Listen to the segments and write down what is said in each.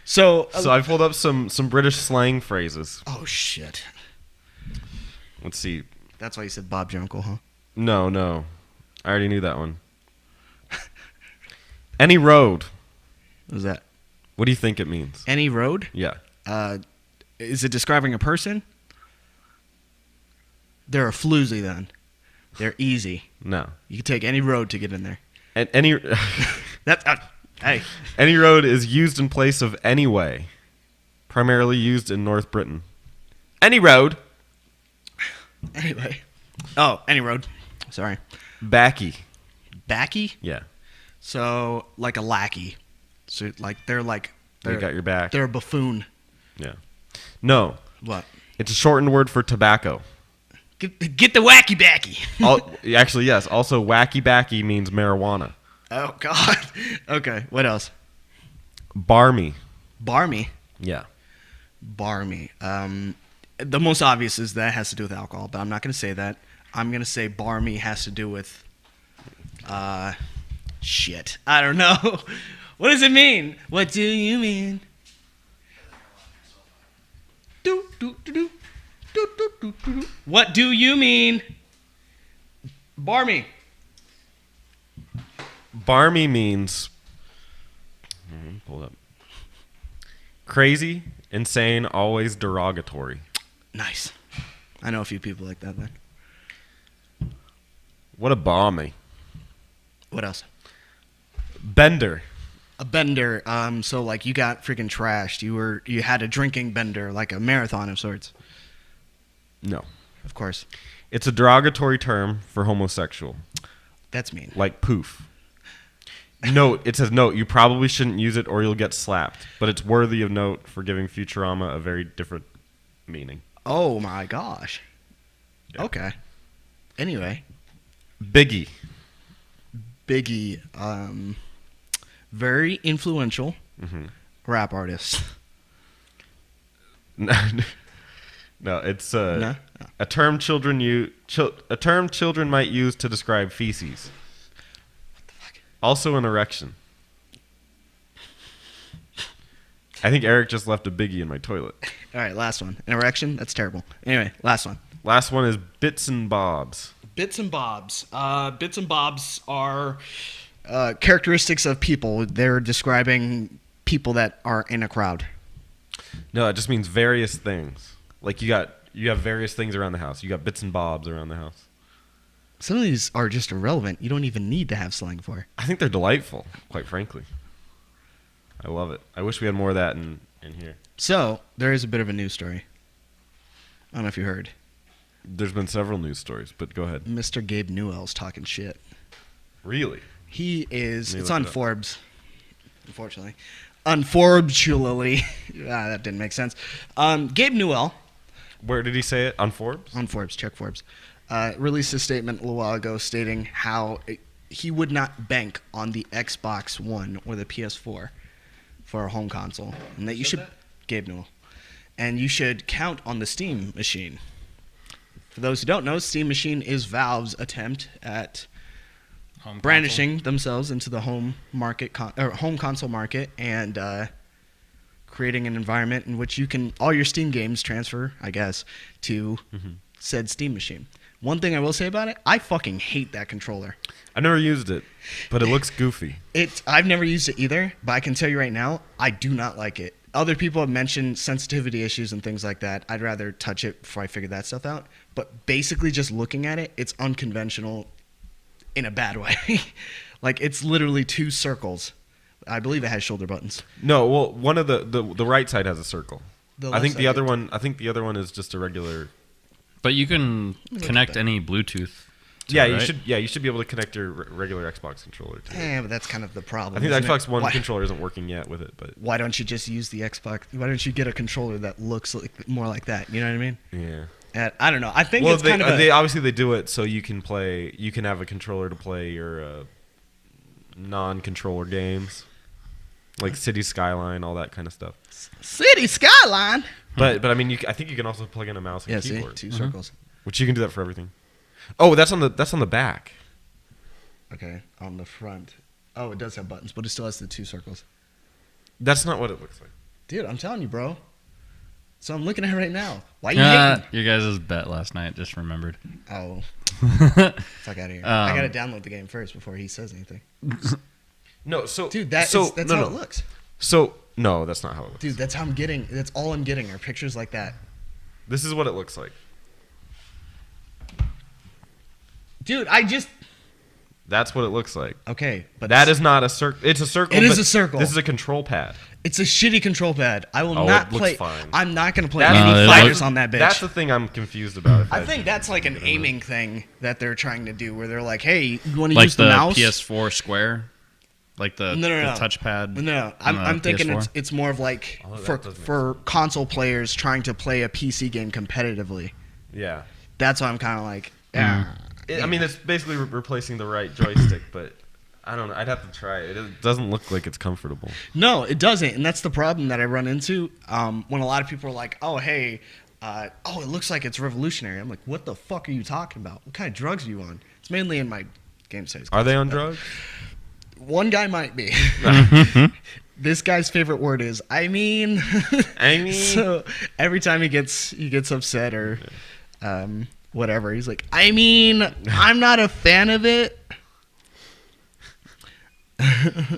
So I pulled up some British slang phrases. oh shit. Let's see. That's why you said Bob's your uncle, huh? No. I already knew that one. Any road. What is that? What do you think it means? Any road? Yeah. Is it describing a person? They're a floozy then. They're easy. No. You can take any road to get in there. And any That's hey. any road is used in place of any way. Primarily used in North Britain. Any road. Anyway. Oh, any road. Sorry. Backy. Backy? Yeah. So like a lackey. So they're They got your back. They're a buffoon. Yeah. No. What? It's a shortened word for tobacco. Get the wacky backy. Actually, yes. Also, wacky backy means marijuana. Oh God. Okay. What else? Barmy. Barmy. Yeah. Barmy. The most obvious is that has to do with alcohol, but I'm not going to say that. I'm going to say barmy has to do with shit. I don't know. What does it mean? What do you mean? Do do do do do do do do. What do you mean? Barmy. Barmy means hold up. Crazy, insane, always derogatory. Nice. I know a few people like that then. What a balmy. What else? Bender. A bender. So like you got freaking trashed. You had a drinking bender, like a marathon of sorts. No. Of course. It's a derogatory term for homosexual. That's mean. Like poof. Note, it says note, you probably shouldn't use it or you'll get slapped. But it's worthy of note for giving Futurama a very different meaning. Oh my gosh. Yeah. Okay. Anyway, Biggie. Biggie, very influential rap artist. No, it's No? a term children might use to describe feces. What the fuck? Also an erection. I think Eric just left a Biggie in my toilet. All right, last one. An erection? That's terrible. Anyway, last one. Last one is bits and bobs. Bits and bobs. Bits and bobs are characteristics of people. They're describing people that are in a crowd. No, it just means various things. Like you have various things around the house. You got bits and bobs around the house. Some of these are just irrelevant. You don't even need to have slang for. I think they're delightful, quite frankly. I love it. I wish we had more of that in here. So, there is a bit of a news story. I don't know if you heard. There's been several news stories, but go ahead. Mr. Gabe Newell's talking shit. Really? He is. Let me It's look on it up. Forbes. Unfortunately. Unfortunately. That didn't make sense. Gabe Newell, Where did he say it? On Forbes? on Forbes, check Forbes, released a statement a little while ago stating how he would not bank on the Xbox One or the PS4 for a home console. And that you should. Gabe Newell. And you should count on the Steam machine. For those who don't know, Steam Machine is Valve's attempt at Home brandishing themselves into the home market, home console market, and creating an environment in which you can all your Steam games transfer, I guess, to said Steam Machine. One thing I will say about it, I fucking hate that controller. I never used it, but it looks goofy. I've never used it either, but I can tell you right now, I do not like it. Other people have mentioned sensitivity issues and things like that. I'd rather touch it before I figure that stuff out. But basically, just looking at it, it's unconventional in a bad way. Like, it's literally two circles. I believe it has shoulder buttons. No, well, one of the right side has a circle. The I left think side the other one. I think the other one is just a regular. But you can look at connect that. any Bluetooth. To Yeah, it, you right? should. Yeah, you should be able to connect your regular Xbox controller to it. Yeah, but that's kind of the problem. I think the isn't it? Xbox One Why- controller isn't working yet with it, but Why don't you just use the Xbox? Why don't you get a controller that looks like, more like that? You know what I mean? yeah. And I don't know. I think Well, it's kind of they obviously they do it so you can play. You can have a controller to play your non-controller games, like City Skyline, all that kind of stuff. City Skyline. But I mean, I think you can also plug in a mouse and Yeah, see, keyboard, 2 circles. which you can do that for everything. Oh, that's on the back. Okay, on the front. Oh, it does have buttons, but it still has the 2 circles. That's not what it looks like. Dude, I'm telling you, bro. So I'm looking at it right now. Why you hating? You guys' bet last night. Just remembered. Oh, fuck out of here. I Um, gotta download the game first before he says anything. No, so Dude, that's no, how it no. looks. So no, that's not how it looks. Dude, that's how I'm getting. That's all I'm getting are pictures like that. This is what it looks like. Dude, That's what it looks like. okay, but That is not a circle. It's a circle. It is but a circle. This is a control pad. it's a shitty control pad. I will Oh, not it looks play. fine. I'm not gonna play That- any it fighters looks- on that bitch. That's the thing I'm confused about. I think that's like an aiming thing that they're trying to do, where they're like, "Hey, you want to Like use the the mouse?" PS4 square, like the No. the touchpad. No, on the I'm thinking PS4? it's more of like Oh, that for does make for console players trying to play a PC game competitively. Yeah. That's why I'm kind of like, yeah. I mean, it's basically replacing the right joystick, but I don't know. I'd have to try it. It doesn't look like it's comfortable. No, it doesn't, and that's the problem that I run into when a lot of people are like, "Oh, hey, it looks like it's revolutionary." I'm like, "What the fuck are you talking about? What kind of drugs are you on?" It's mainly in my game studies. Are they class, on but drugs? One guy might be. This guy's favorite word is "I mean." I mean- So every time he gets upset or whatever, he's like, "I mean, I'm not a fan of it."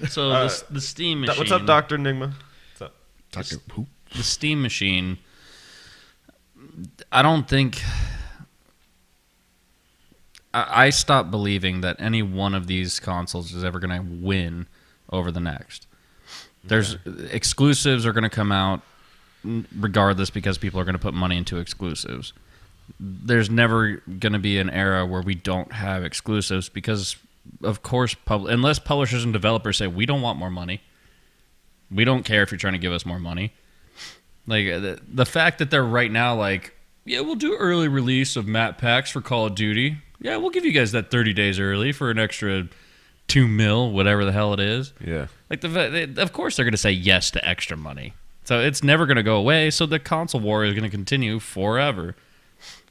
So the Steam machine. What's up, Dr. Enigma? What's up? Doctor who? The Steam machine. I don't think. I stopped believing that any one of these consoles is ever going to win over the next. There's exclusives are going to come out regardless because people are going to put money into exclusives. There's never going to be an era where we don't have exclusives because, of course, unless publishers and developers say we don't want more money, we don't care if you're trying to give us more money. Like the fact that they're right now like, yeah, we'll do early release of map packs for Call of Duty. Yeah, we'll give you guys that 30 days early for an extra $2 million, whatever the hell it is. Yeah. Like of course they're going to say yes to extra money. So it's never going to go away. So the console war is going to continue forever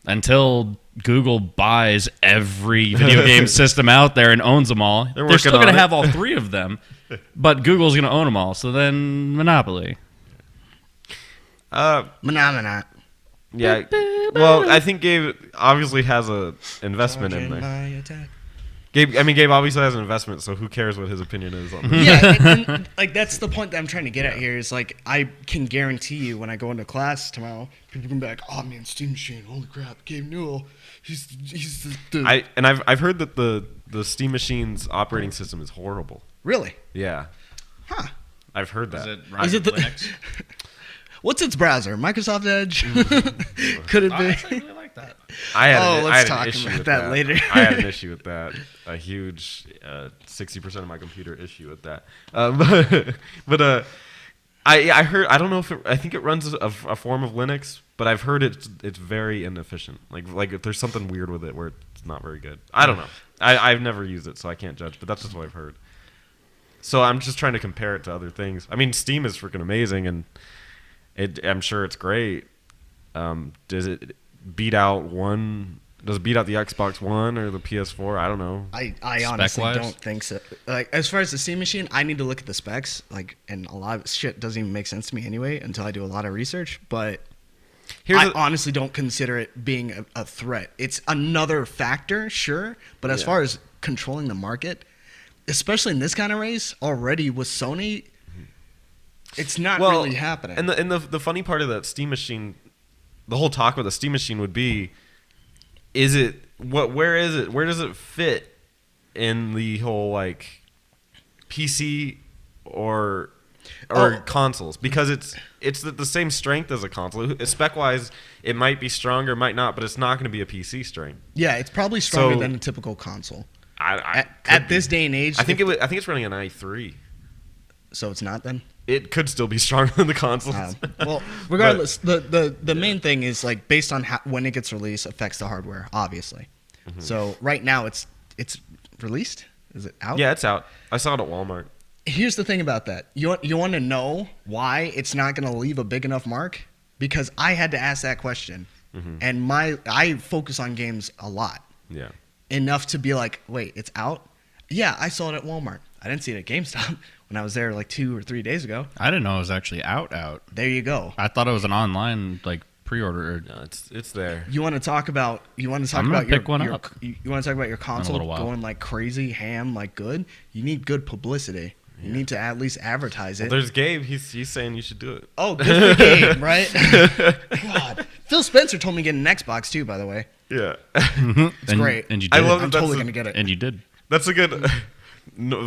until Google buys every video game system out there and owns them all. They're still working going on to it. have all three of them, but Google's going to own them all. So then monopoly. Phenomena. Yeah. Well, I think Gabe obviously has a investment in there. My attack. Gabe obviously has an investment, so who cares what his opinion is on this? Yeah, and, like that's the point that I'm trying to get at here is like I can guarantee you when I go into class tomorrow, people can be like, "Oh man, Steam Machine, holy crap, Gabe Newell, he's the I've heard that the Steam Machine's operating system is horrible. really, Yeah. huh? I've heard that. Is it the what's its browser? Microsoft Edge? Could it be? really like that. I had Oh, an, let's I had talk an issue about with that later. I had an issue with that. A huge 60% of my computer issue with that. But I heard, I don't know if I think it runs a form of Linux, but I've heard it's very inefficient. Like if there's something weird with it where it's not very good. I don't know. I've never used it, so I can't judge. But that's just what I've heard. So I'm just trying to compare it to other things. I mean, Steam is freaking amazing, and I'm sure it's great. Does it beat out one? Does it beat out the Xbox One or the PS4? I don't know. I honestly Spec-wise? don't think so. Like as far as the Steam Machine, I need to look at the specs. Like, and a lot of shit doesn't even make sense to me anyway until I do a lot of research. But I honestly don't consider it being a threat. It's another factor, sure, but as Yeah. far as controlling the market, especially in this kind of race, already with Sony, it's not really happening. And the funny part of that Steam Machine, the whole talk with the Steam Machine would be, is it where is it? Where does it fit in the whole like PC or consoles? Because it's the same strength as a console. Spec wise, it might be stronger, might not, but it's not going to be a PC strength. Yeah, it's probably stronger So- than a typical console. At At this day and age, I think I think it's running an i3. so it's not then. It could still be stronger than the consoles. Well, regardless, the main thing is like based on when it gets released affects the hardware, obviously. Mm-hmm. So right now it's released. Is it out? Yeah, it's out. I saw it at Walmart. Here's the thing about that. You want to know why it's not going to leave a big enough mark? Because I had to ask that question, and I focus on games a lot Yeah. enough to be like, wait, it's out. Yeah, I saw it at Walmart. I didn't see it at GameStop when I was there like 2 or 3 days ago. I didn't know it was actually out. There you go. I thought it was an online like pre-order. No, it's there. You want to talk about? You want to talk I'm gonna about your pick one your- up You want to talk about your console little while. going like crazy ham, like good? You need good publicity. You need to at least advertise it. There's Gabe. He's saying you should do it. Oh, good for Gabe, right? God, Phil Spencer told me to get an Xbox too. By the way, Yeah. it's great. And you I did. love I'm that that's totally a- gonna get it. And you did. That's a good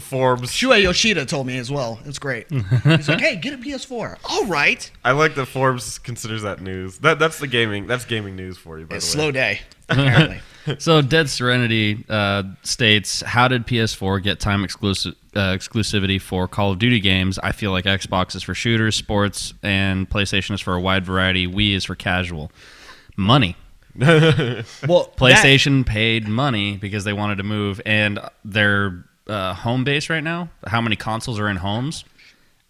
Forbes. Shuei Yoshida told me as well. It's great. He's like, "Hey, get a PS4." All right. I like that Forbes considers that news. That's gaming news for you. By It's a the way. slow day, apparently. So Dead Serenity states, how did PS4 get time exclusivity for Call of Duty games? I feel like Xbox is for shooters, sports, and PlayStation is for a wide variety. Wii is for casual. Money. Well, PlayStation paid money because they wanted to move, and their home base right now, how many consoles are in homes?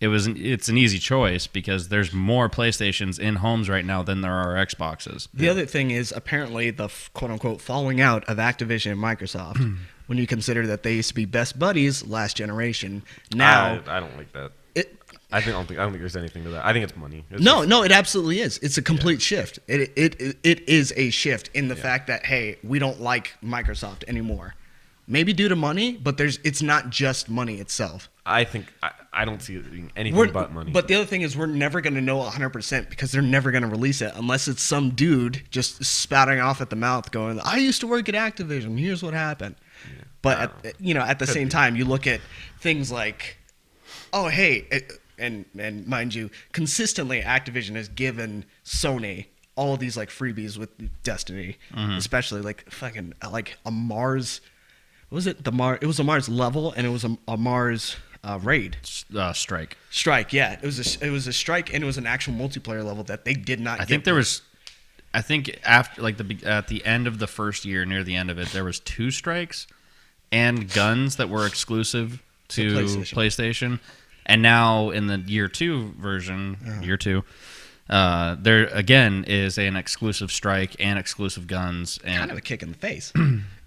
It's an easy choice because there's more PlayStations in homes right now than there are Xboxes. The other thing is apparently the quote unquote falling out of Activision and Microsoft. When you consider that they used to be best buddies last generation, now I don't like that. it. I don't think there's anything to that. I think it's money. It's No, just- no, it absolutely is. It's a complete shift. It is a shift in the fact that hey, we don't like Microsoft anymore. Maybe due to money, but it's not just money itself. I think I don't see it being anything but money. But the other thing is we're never going to know 100% because they're never going to release it unless it's some dude just spouting off at the mouth going, I used to work at Activision. Here's what happened. But at the same time, you look at things like, oh, hey, and mind you, consistently Activision has given Sony all of these like freebies with Destiny, especially like fucking like a Mars. What was it? It was a Mars level and it was a Mars raid. Strike. Strike, yeah. It was a strike and it was an actual multiplayer level that they did not I think there was. I think after like at the end of the first year, near the end of it, there was 2 strikes and guns that were exclusive to PlayStation. And now in the year 2 version, year 2, there again is an exclusive strike and exclusive guns. And kind of a kick in the face.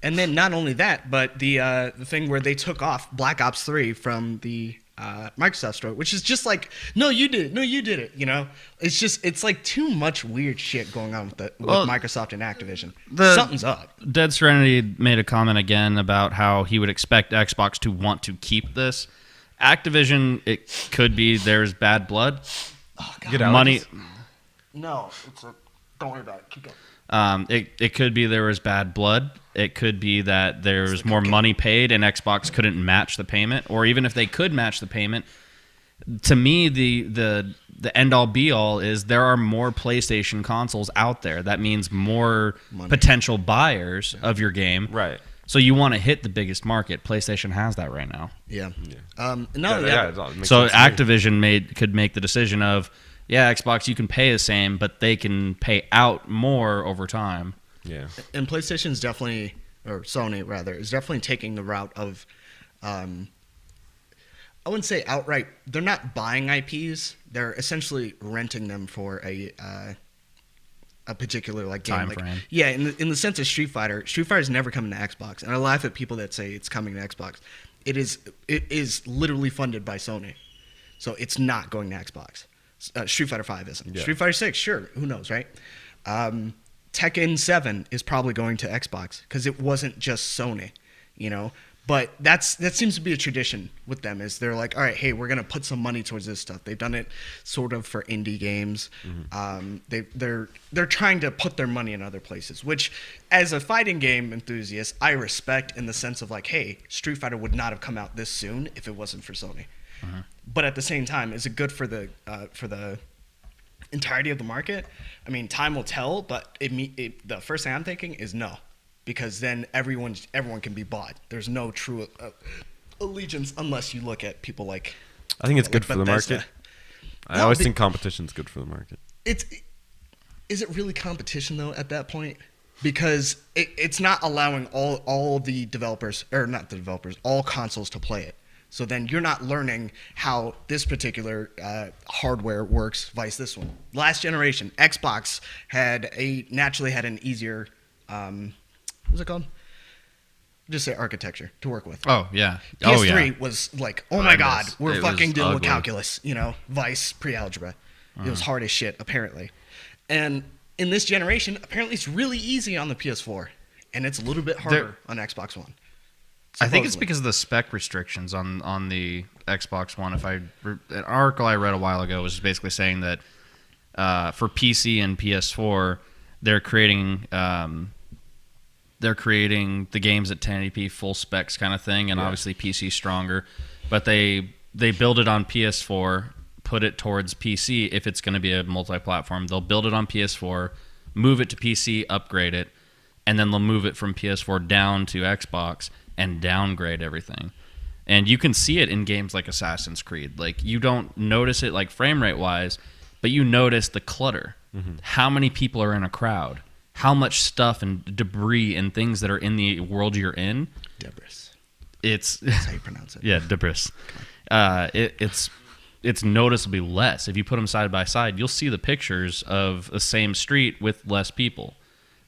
And then not only that, but the thing where they took off Black Ops 3 from the Microsoft store, which is just like, no, you did it. No, you did it. You know, it's like too much weird shit going on with Microsoft and Activision. Something's up. Dead Serenity made a comment again about how he would expect Xbox to want to keep this. Activision, it could be there's bad blood. Oh, God. Get out. Money. No, don't worry about it. Keep going. It could be there was bad blood. It could be that there's more money paid and Xbox couldn't match the payment, or even if they could match the payment. To me, the end all be all is there are more PlayStation consoles out there. That means more potential buyers of your game. Right. So you want to hit the biggest market. PlayStation has that right now. Yeah. Yeah, It makes So sense to me. Activision could make the decision of, yeah, Xbox, you can pay the same, but they can pay out more over time. Yeah. And PlayStation's definitely, or Sony rather, is definitely taking the route of, I wouldn't say outright. They're not buying IPs. They're essentially renting them for a particular like game. Time Like, frame. yeah, in the sense of Street Fighter is never coming to Xbox, and I laugh at people that say it's coming to Xbox. It is literally funded by Sony, so it's not going to Xbox. Street Fighter 5 isn't. Yeah. Street Fighter 6, sure, who knows, right? Tekken 7 is probably going to Xbox because it wasn't just Sony, you know. But that seems to be a tradition with them. Is they're like, all right, hey, we're gonna put some money towards this stuff. They've done it sort of for indie games. They're trying to put their money in other places, which, as a fighting game enthusiast, I respect in the sense of like, hey, Street Fighter would not have come out this soon if it wasn't for Sony. But at the same time, is it good for the entirety of the market? I mean, time will tell. But the first thing I'm thinking is no. Because then everyone can be bought. There's no true allegiance unless you look at people like. I think it's good for the Bethesda. market. I always think competition's good for the market. Is it really competition though at that point? Because it's not allowing all the developers, or not the developers, all consoles to play it. So then you're not learning how this particular hardware works, vice this one. Last generation, Xbox naturally had an easier. What's it called? just say architecture to work with. Oh yeah. PS3 was like, oh my god, Horrendous. we're It fucking was dealing with ugly. calculus, Vice pre-algebra. It was hard as shit, apparently. And in this generation, apparently it's really easy on the PS4, and it's a little bit harder on Xbox One. I think it's Supposedly. because of the spec restrictions on the Xbox One. An article I read a while ago was basically saying that for PC and PS4, they're creating the games at 1080p full specs kind of thing, and obviously PC stronger, but they build it on PS4, put it towards PC if it's going to be a multi-platform. They'll build it on PS4, move it to PC, upgrade it, and then they'll move it from PS4 down to Xbox and downgrade everything. And you can see it in games like Assassin's Creed. Like, you don't notice it like frame rate wise, but you notice the clutter. How many people are in a crowd? How much stuff and debris and things that are in the world you're in? Debris. It's That's how you pronounce it. yeah, debris. It's noticeably less. If you put them side by side, you'll see the pictures of the same street with less people,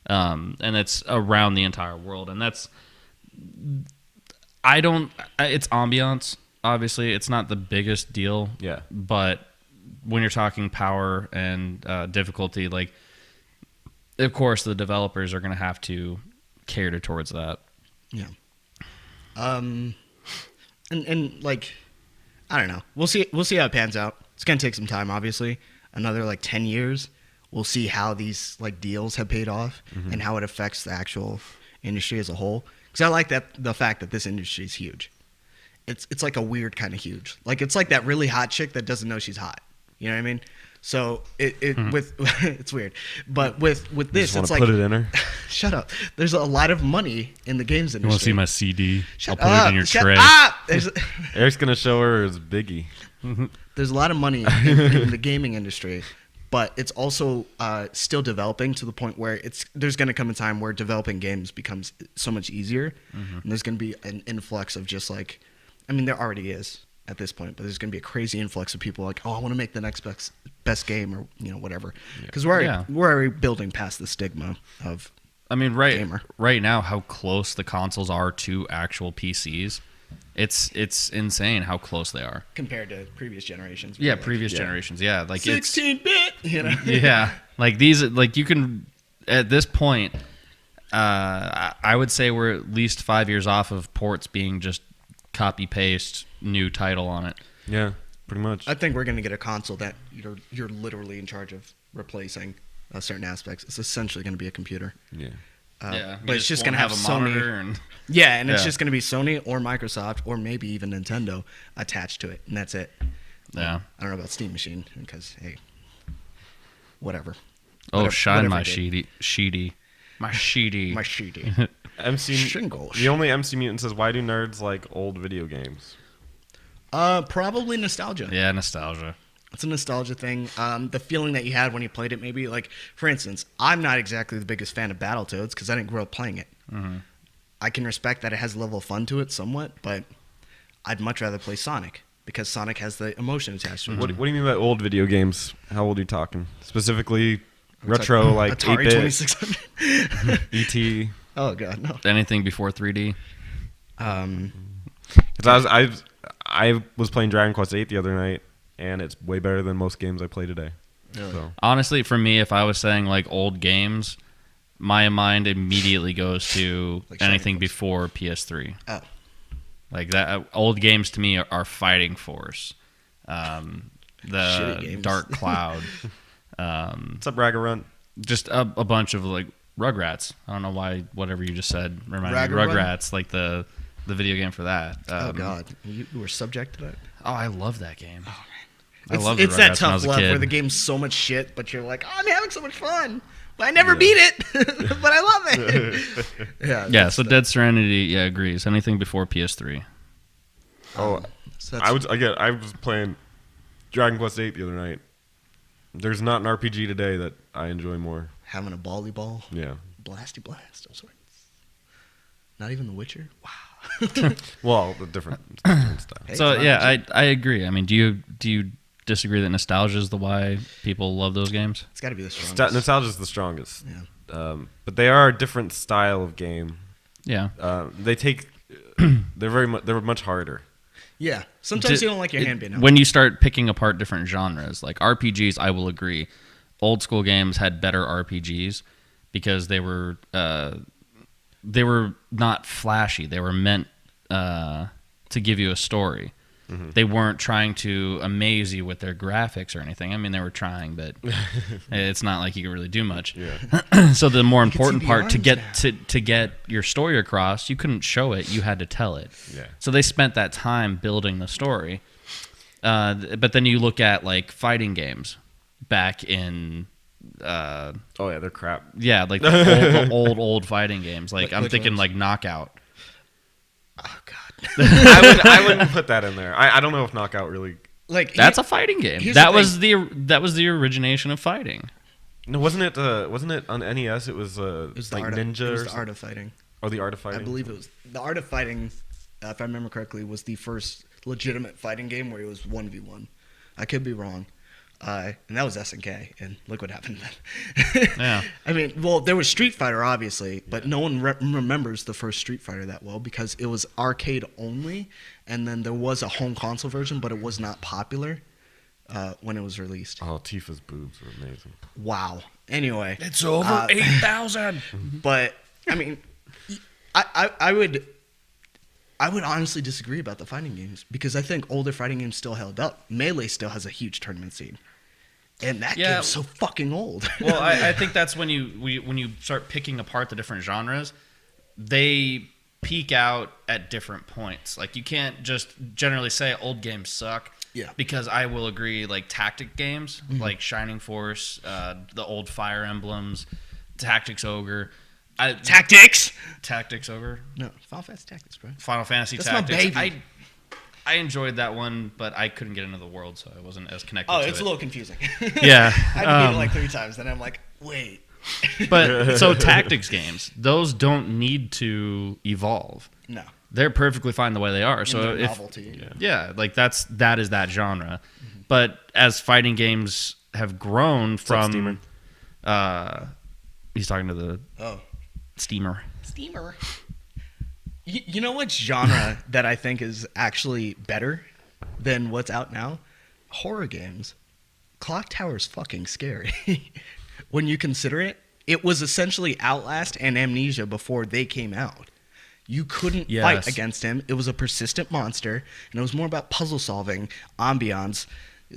and it's around the entire world. And that's it's ambiance. Obviously, it's not the biggest deal. Yeah. But when you're talking power and difficulty, like, of course, the developers are going to have to cater towards that. Yeah. And like, I don't know. We'll see how it pans out. It's gonna take some time, obviously. Another like 10 years, we'll see how these like deals have paid off and how it affects the actual industry as a whole. Because I like the fact that this industry is huge. It's like a weird kind of huge. Like, it's like that really hot chick that doesn't know she's hot. You know what I mean? So with it's weird, but with this, Just it's want like to put it in her. shut up. There's a lot of money in the games industry. You want to see my CD? Shut I'll put up, it in your shut tray. up! Eric's gonna show her his Biggie. There's a lot of money in the gaming industry, but it's also still developing to the point where there's going to come a time where developing games becomes so much easier, and there's going to be an influx of just like, I mean, there already is at this point, but there's going to be a crazy influx of people like, oh, I want to make the next best game, or whatever, because we're already building past the stigma of. I mean, gamer. right now, how close the consoles are to actual PCs, it's insane how close they are. Compared to previous generations. Yeah, previous generations. Yeah, like 16-bit. yeah, like these, like you can at this point, I would say we're at least 5 years off of ports being just copy paste new title on it. Yeah, pretty much. I think we're going to get a console that you're literally in charge of replacing certain aspects. It's essentially going to be a computer. Yeah. But it's just going to have a Sony. monitor and Yeah, and it's Yeah. just going to be Sony or Microsoft or maybe even Nintendo attached to it, and that's it. yeah. I don't know about Steam Machine because hey, whatever. Oh, Whatever- shine whatever my it did. sheety, my sheety. My sheety. MC Shingles. The only MC Mutant says, "Why do nerds like old video games?" Probably nostalgia. Yeah, nostalgia. It's a nostalgia thing. The feeling that you had when you played it, maybe like, for instance, I'm not exactly the biggest fan of Battletoads because I didn't grow up playing it. I can respect that it has a level of fun to it somewhat, but I'd much rather play Sonic because Sonic has the emotion attached to it. What do you mean by old video games? How old are you talking? Specifically, retro, like Atari 8-bit, 2600. ET. Oh god, no. Anything before 3D. Because I was playing Dragon Quest VIII the other night, and it's way better than most games I play today. Really? So Honestly, for me, if I was saying like old games, my mind immediately goes to Like Shining anything Force. before PS3. Oh, Like that, old games to me are Fighting Force, Shitty the games. Dark Cloud, what's up, Ragarunt? just a bunch of like Rugrats. I don't know why whatever you just said reminded me of Ragarunt? Rugrats, like the video game for that. oh god, you were subject to that. Oh, I love that game. I It's, love it's that Rugrats when I was tough a love kid. where the game's so much shit, but you're like, oh, I'm having so much fun, but I never beat it, but I love it. Yeah, so Dead Serenity, yeah, agrees. Anything before PS3. Oh, So I was playing Dragon Quest VIII the other night. There's not an RPG today that I enjoy more. having a bally ball, Yeah. blasty blast of sorts. Not even The Witcher. Wow. Well, the different style. Hey, So it's yeah, not I agree. I mean, do you disagree that nostalgia is the why people love those games? It's got to be the strongest. Nostalgia is the strongest. Yeah. But they are a different style of game. Yeah. They take they're much harder. Yeah. Sometimes Di- you don't like your hand being out. When you start picking apart different genres, like RPGs, I will agree. Old school games had better RPGs because they were not flashy. They were meant to give you a story. Mm-hmm. They weren't trying to amaze you with their graphics or anything. I mean, they were trying, but it's not like you could really do much. Yeah. So the more can see important the part to arms get now. to get your story across, you couldn't show it. You had to tell it. Yeah. So they spent that time building the story. But then you look at like fighting games back in Oh yeah, they're crap. like the old fighting games. Like I'm Which thinking ones? like Knockout. Oh God. I wouldn't put that in there. I don't know if Knockout really. Like That's a fighting game. here's That the was the origination of fighting. No, wasn't it? Wasn't it on NES? It was it was like the art Ninja. Of, it or was the something? art of fighting. Or the Art of Fighting. I believe it was the art of fighting. If I remember correctly, was the first legitimate fighting game where it was 1v1. I could be wrong. And that was SNK, and look what happened then. Yeah. I mean, well, there was Street Fighter, obviously, but no one remembers the first Street Fighter that well because it was arcade only, and then there was a home console version, but it was not popular when it was released. Oh, Tifa's boobs were amazing. Wow. Anyway, It's over 8,000. but I mean, I would honestly disagree about the fighting games because I think older fighting games still held up. Melee still has a huge tournament scene, and that Yeah. game's so fucking old. Well, I think that's when you start picking apart the different genres, they peak out at different points. Like you can't just generally say old games suck. Yeah. Because I will agree, like tactic games, like Shining Force, the old Fire Emblems, Tactics Ogre, Tactics. Tactics Ogre, No, Final Fantasy Tactics, bro. Final Fantasy That's my Tactics. baby. I enjoyed that one, but I couldn't get into the world, so I wasn't as connected Oh, to it's it. a little confusing. Yeah, I had to beat it like 3 times, then I'm like, wait. But so tactics games, those don't need to evolve. No. They're perfectly fine the way they are. So So if novelty. yeah, like that is that genre. But as fighting games have grown up, Steamer? from, he's talking to the Oh. steamer. Steamer. You know what genre that I think is actually better than what's out now? Horror games. Clock Tower is fucking scary. When you consider it, it was essentially Outlast and Amnesia before they came out. You couldn't Yes. fight against him. It was a persistent monster, and it was more about puzzle solving, ambiance,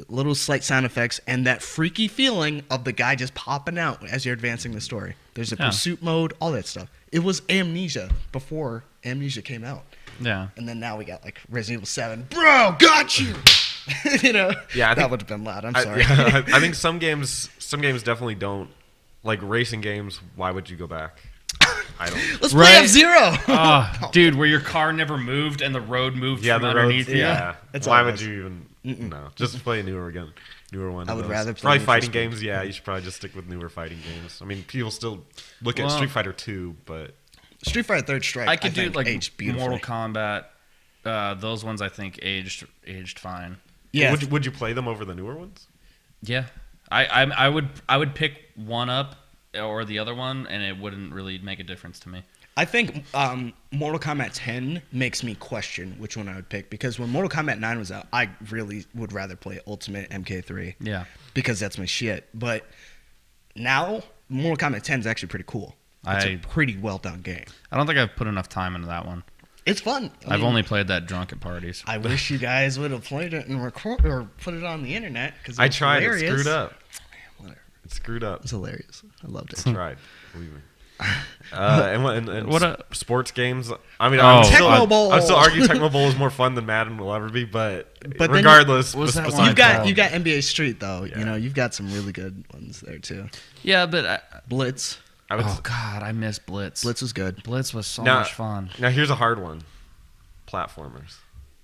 little slight sound effects, and that freaky feeling of the guy just popping out as you're advancing the story. There's a Yeah. pursuit mode, all that stuff. It was Amnesia before Amnesia came out. Yeah. And then now we got like Resident Evil 7. Bro, got you! You know? Yeah, I that think- would have been loud. I'm I, sorry. I think some games definitely don't. Like racing games, why would you go back? I don't. Let's Right? play F-Zero! Oh, dude, where your car never moved and the road moved Yeah, from the roads. underneath you. Yeah. That's Why all it would was. you even? No, just play a newer one. I of would those. rather play probably Need for fighting Speed. games. Yeah, you should probably just stick with newer fighting games. I mean, people still look at Well, Street Fighter 2, but Street Fighter Third Strike, I could do think, like aged beautifully. Mortal Kombat. Those ones I think aged fine. Yeah. would you play them over the newer ones? Yeah, I would pick one up or the other one, and it wouldn't really make a difference to me. I think Mortal Kombat 10 makes me question which one I would pick because when Mortal Kombat 9 was out, I really would rather play Ultimate MK3 Yeah, because that's my shit. But now, Mortal Kombat 10 is actually pretty cool. It's a pretty well done game. I don't think I've put enough time into that one. It's fun. I I've mean, only played that drunk at parties. I wish you guys would have played it and record or put it on the internet because I tried. Hilarious. It screwed up. Whatever. It screwed up. It's hilarious. I loved it. I tried. Believe me. And What a- sports games. I mean, Oh, Tecmo Bowl. I'd still argue Tecmo Bowl is more fun than Madden will ever be, but then regardless, what was that besides one You got called? you got NBA Street though. Yeah. You know you've got some really good ones there too. Yeah, but Blitz. I would, oh god, I miss Blitz. Blitz was good. Blitz was so Now- much fun. Now here's a hard one: platformers.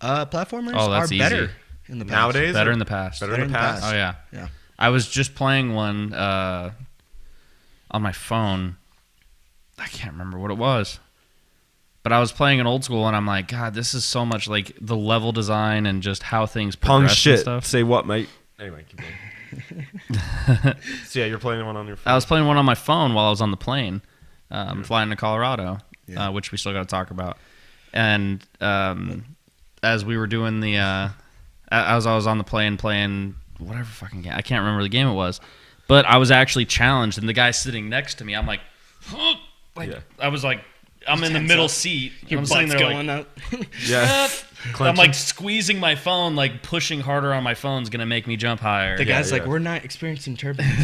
Platformers Oh, are that's better easy. in the past. Nowadays, Better or in the past. better in the past. Oh yeah. Yeah. I was just playing one on my phone. I can't remember what it was. But I was playing an old school and I'm like, God, this is so much like the level design and just how things Pong progress and shit. stuff. Say what, mate? Anyway, keep going. So yeah, you're playing one on your phone. I was playing one on my phone while I was on the plane, flying to Colorado. Yeah. which we still got to talk about. And as we were doing as I was on the plane playing whatever fucking game, I can't remember the game it was, but I was actually challenged, and the guy sitting next to me, I'm like, Yeah. I was like, I'm in the tense middle up. seat. Your I'm sitting butt's there going like, up. Yeah. I'm like squeezing my phone, like pushing harder on my phone's gonna make me jump higher. The guy's like, yeah. we're not experiencing turbulence.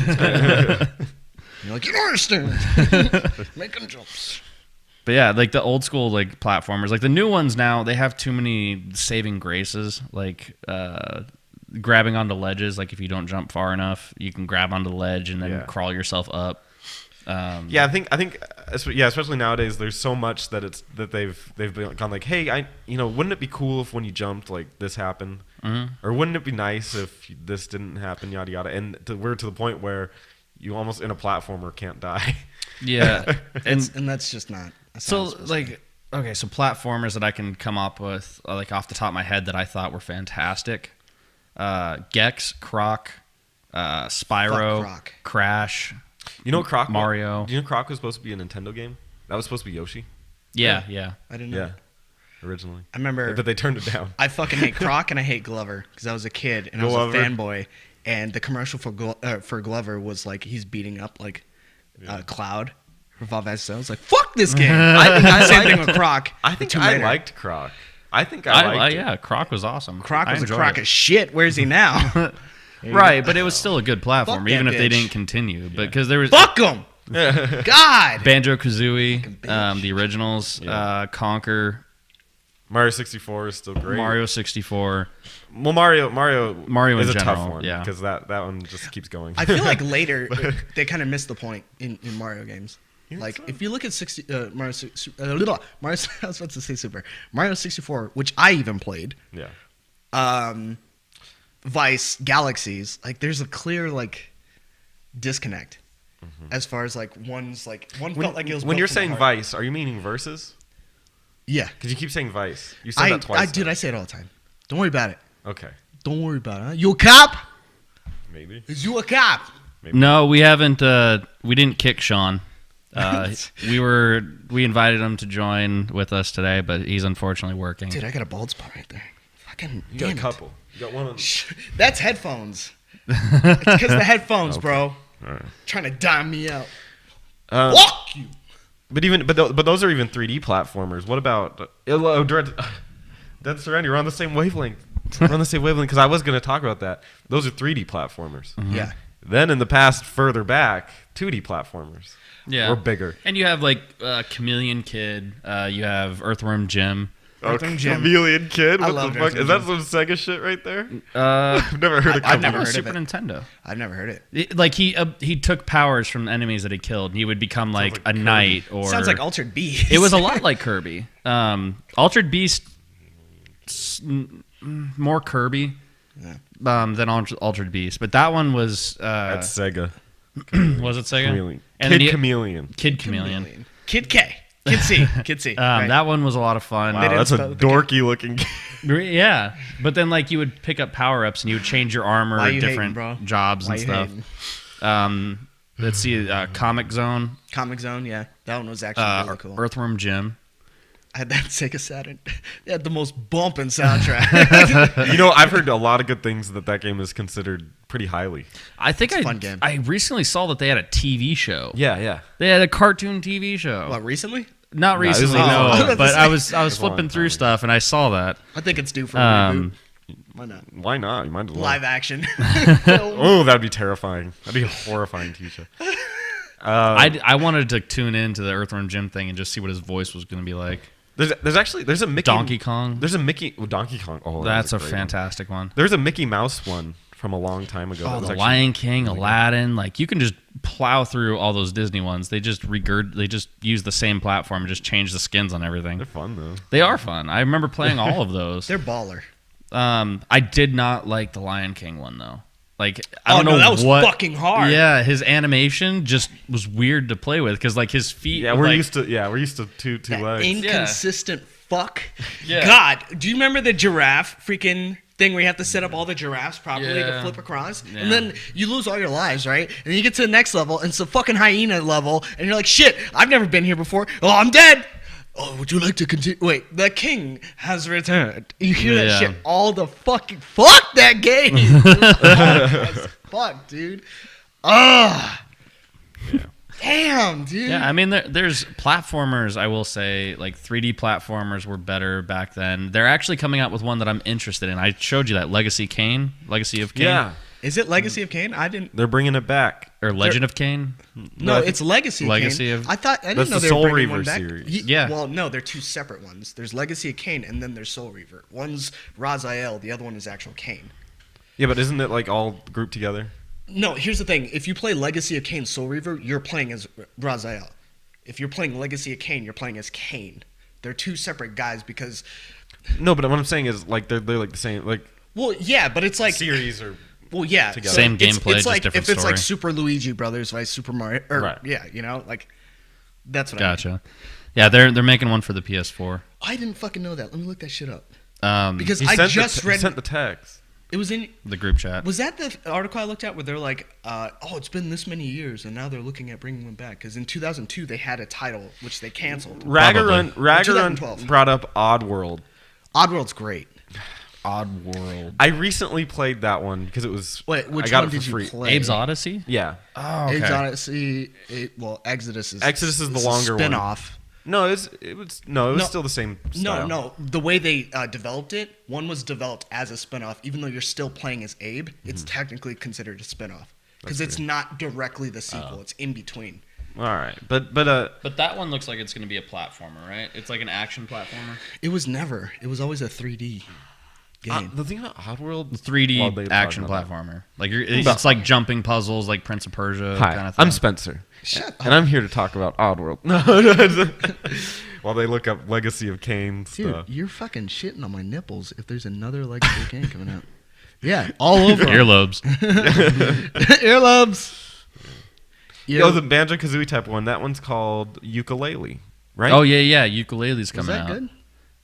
You're like, you don't understand. Making jumps. But yeah, like the old school like platformers, like the new ones now, they have too many saving graces, like grabbing onto ledges. Like if you don't jump far enough, you can grab onto the ledge and then Yeah. crawl yourself up. Yeah, I think, especially nowadays, there's so much that they've gone like, hey, wouldn't it be cool if when you jumped like this happened, or wouldn't it be nice if this didn't happen, yada yada, and we're to the point where you almost in a platformer can't die. Yeah, and And that's just not. That's so not supposed to be. like okay, so platformers that I can come up with like off the top of my head that I thought were fantastic: Gex, Croc, Spyro, Croc. Crash. You know, Croc Mario. Do you know Croc was supposed to be a Nintendo game? That was supposed to be Yoshi. Yeah. I didn't know. Yeah, originally. I remember. But they turned it down. I fucking hate Croc and I hate Glover because I was a kid and I was Glover. a fanboy. And the commercial for Glover was like he's beating up like Cloud for Final Fantasy. I was like, fuck this game. I think I Same liked- thing with Croc. I think Tomb I Raider. liked Croc. I think I liked it. Yeah, Croc was awesome. Croc I was a enjoyed crock it. of shit. Where's he now? Right, but it was still a good platform, Fuck that even if they bitch. didn't continue. But because there was Fuck him. God. Banjo Kazooie, bitch. the originals, Yeah. Conquer, Mario 64 is still great. Mario 64. Well, Mario in is a general, tough one yeah. because that one just keeps going. I feel like later they kind of missed the point in Mario games. Like if you look at Mario, I was about to say Super Mario 64, which I even played. yeah. Vice, Galaxies, like there's a clear like disconnect as far as like one felt like it was When built you're from the saying heart. Vice, are you meaning Versus? Yeah, Because you keep saying Vice. You said that twice. dude, now. I say it all the time. Don't worry about it. Okay, Don't worry about it. Huh? You a cop? maybe. Is you a cop? No, we haven't. We didn't kick Sean. We invited him to join with us today, but he's unfortunately working. Dude, I got a bald spot right there. Fucking You got damn a it. couple. You got one on. That's headphones. It's because the headphones, bro. All right. Trying to dime me out. Um, Fuck you. but those are even 3D platformers. What about Dead Surrender? You're on the same wavelength. We're on the same wavelength because I was going to talk about that. Those are 3D platformers. Yeah. Then in the past, further back, 2D platformers. Yeah, Or bigger. And you have like Chameleon Kid. You have Earthworm Jim. Earthworm Jim. Chameleon Kid? I What loved the fuck? Earthworm Is that Jim. some Sega shit right there? I've I've never heard of I've never Chameleon. heard of Super it. Nintendo. I've never heard it. Like he took powers from enemies that he killed, and he would become like like a Kirby. knight or. Sounds like Altered Beast. It was a lot like Kirby. Altered Beast, more Kirby Yeah. than Altered Beast, but that one was That's Sega. was it Sega? Chameleon. And Kid then you- Chameleon. Kid Chameleon. Kid K. Kid C. Kid C. Right. That one was a lot of fun. Wow, didn't that's a spell the dorky looking. Yeah, but then like you would pick up power ups and you would change your armor, Why you different hating, bro? jobs Why and you stuff. hating? Let's see, Comic Zone, Comic Zone, yeah. That one was actually really cool. Earthworm Jim. I had that Sega Saturn. They had the most bumping soundtrack. You know, I've heard a lot of good things that game is considered pretty highly. I think It's a fun game. I recently saw that they had a TV show. Yeah, yeah. They had a cartoon TV show. What, recently? Not No, it was recently, a long no. time ago. But I was a long flipping through time stuff and I saw that. I think it's due for a Um, reboot. Why not? Why not? You might as well. Live action. Oh, that'd be terrifying. That'd be a horrifying TV show. I wanted to tune into the Earthworm Jim thing and just see what his voice was going to be like. There's a Mickey Donkey Kong. There's a Mickey Donkey Kong. Oh, That's a great one. fantastic one. There's a Mickey Mouse one from a long time ago. that Oh, was the actually Lion King, really good. Aladdin. Like you can just plow through all those Disney ones. They just use the same platform and just change the skins on everything. They're fun though. They are fun. I remember playing all of those. They're baller. I did not like the Lion King one though. Like I Oh, don't no, know that was what, fucking hard. Yeah, his animation just was weird to play with because like his feet. Yeah, would, we're like, used to two That legs. inconsistent fuck. Yeah. God, do you remember the giraffe freaking thing where you have to set up all the giraffes properly to Yeah. flip across? Yeah. And then you lose all your lives, right? And then you get to the next level, and it's a fucking hyena level, and you're like, shit, I've never been here before. Oh, I'm dead. Oh, would you like to continue? Wait, the king has returned. You hear that Yeah. shit all the fucking fuck that game. As fuck, dude. Ah, damn, dude. Yeah, I mean, there's platformers. I will say, like 3D platformers were better back then. They're actually coming out with one that I'm interested in. I showed you that Legacy of Kane. Yeah, Is it Legacy of Kane? I didn't. they're bringing it back. or Legend of Kane. No, I think it's Legacy of Legacy Kane. of- I didn't That's know the they were Soul bringing one Reaver back. series. Yeah. Well, no, they're two separate ones. There's Legacy of Kane, and then there's Soul Reaver. One's Raziel, the other one is actual Kane. Yeah, but isn't it like all grouped together? No, here's the thing. If you play Legacy of Kane Soul Reaver, you're playing as Raziel. If you're playing Legacy of Kane, you're playing as Kane. They're two separate guys because, No, but what I'm saying is like they're like the same like well, yeah, but it's like series or well, yeah, together. Same it's- gameplay, It's just like different if it's like story. Super Luigi Brothers vs Super Mario, or Right. yeah, like that's what I mean. Gotcha. Yeah, they're making one for the PS4. I didn't fucking know that. Let me look that shit up Because because he I sent just he read sent the text. it was in. the group chat. Was that the article I looked at where they're like, oh, it's been this many years and now they're looking at bringing one back? Because in 2002 they had a title which they canceled. Raggarun 2012. brought up Oddworld. Oddworld's great. Odd World. I recently played that one because it was. Wait, which I got one it for did you free. play? Abe's Odyssey. Yeah. Oh, Abe's Odyssey. Exodus is The is longer a one. spin-off. No, it was No. still the same style. No. The way they developed it, one was developed as a spin-off. Even though you're still playing as Abe, it's technically considered a spin-off because it's not directly the sequel. It's in between. All right, but But that one looks like it's going to be a platformer, right? It's like an action platformer. It was never. It was always a 3D game. the thing about Oddworld, 3D Well, they action talked about platformer. Like it's like jumping puzzles, like Prince of Persia Hi, kind of thing. I'm Spencer. Shut up. And I'm here to talk about Oddworld. No, while they look up Legacy of Kane Dude, stuff. you're fucking shitting on my nipples if there's another Legacy of Kane coming out. Yeah, all over 'em. Earlobes. Earlobes. Oh, the Banjo Kazooie type one. That one's called Ukulele, right? Oh yeah. Ukulele's Is coming that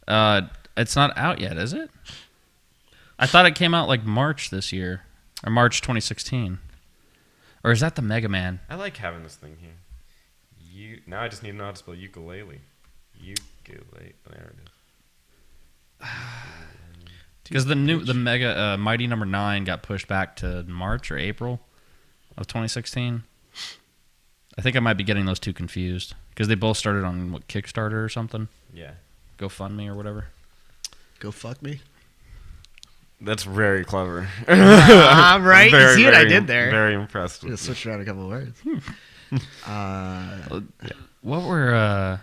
out. good? It's not out yet, is it? I thought it came out like March this year, or March 2016, or is that the Mega Man? I like having this thing here. Now I just need to know how to spell ukulele. Ukulele. There it is. Because the Mega Mighty Number 9 got pushed back to March or April of 2016. I think I might be getting those two confused because they both started on Kickstarter or something, Yeah. GoFundMe or whatever. Go fuck me. That's very clever. Ah, right. Very, you see what I very- did there? Very impressed with Just you. switched around a couple of words. What were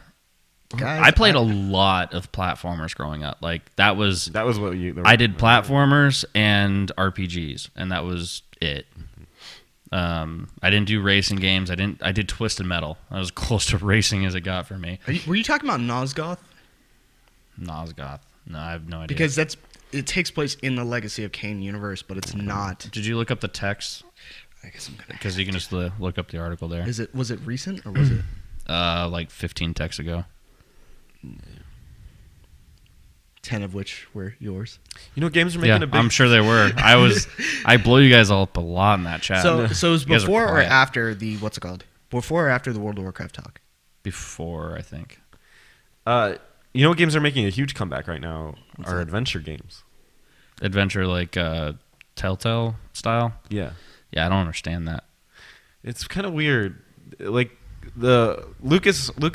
Guys, I played a lot of platformers growing up. Like that was That was what you. I did platformers and RPGs, and that was it. I didn't do racing games. I did Twisted Metal. That was close to racing as it got for me. Were you talking about Nosgoth? Nosgoth. No, I have no idea. Because it takes place in the Legacy of Kane universe, but it's not. Did you look up the text? I guess I'm gonna. Because you can just look up the article there. Was it recent or was it? Like 15 texts ago. 10 of which were yours. You know, games are making Yeah, a big. I'm sure they were. I blew you guys all up a lot in that chat. So it was You guys are before or quiet. after the what's it called? Before or after the World of Warcraft talk? Before, I think. You know, what games are making a huge comeback right now are adventure games. Adventure like Telltale style. Yeah, Yeah, I don't understand that. it's kind of weird. Like the Lucas. What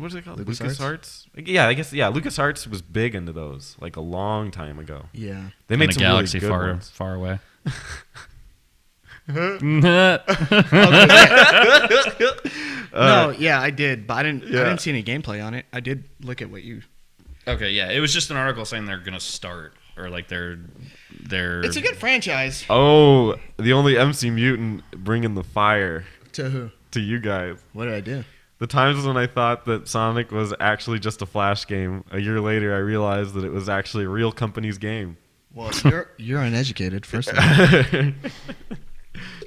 was it called? LucasArts? LucasArts. Yeah, I guess. Yeah, LucasArts was big into those like a long time ago. Yeah. They In made a some galaxy really good far ones. away. No, yeah, I did, but I didn't Yeah. see any gameplay on it. I did look at what you. Okay, yeah, it was just an article saying they're gonna start or like they're. It's a good franchise. Oh, the only MC Mutant bringing the fire To who? to you guys. What did I do? The times when I thought that Sonic was actually just a Flash game, a year later I realized that it was actually a real company's game. Well, you're uneducated. First of all,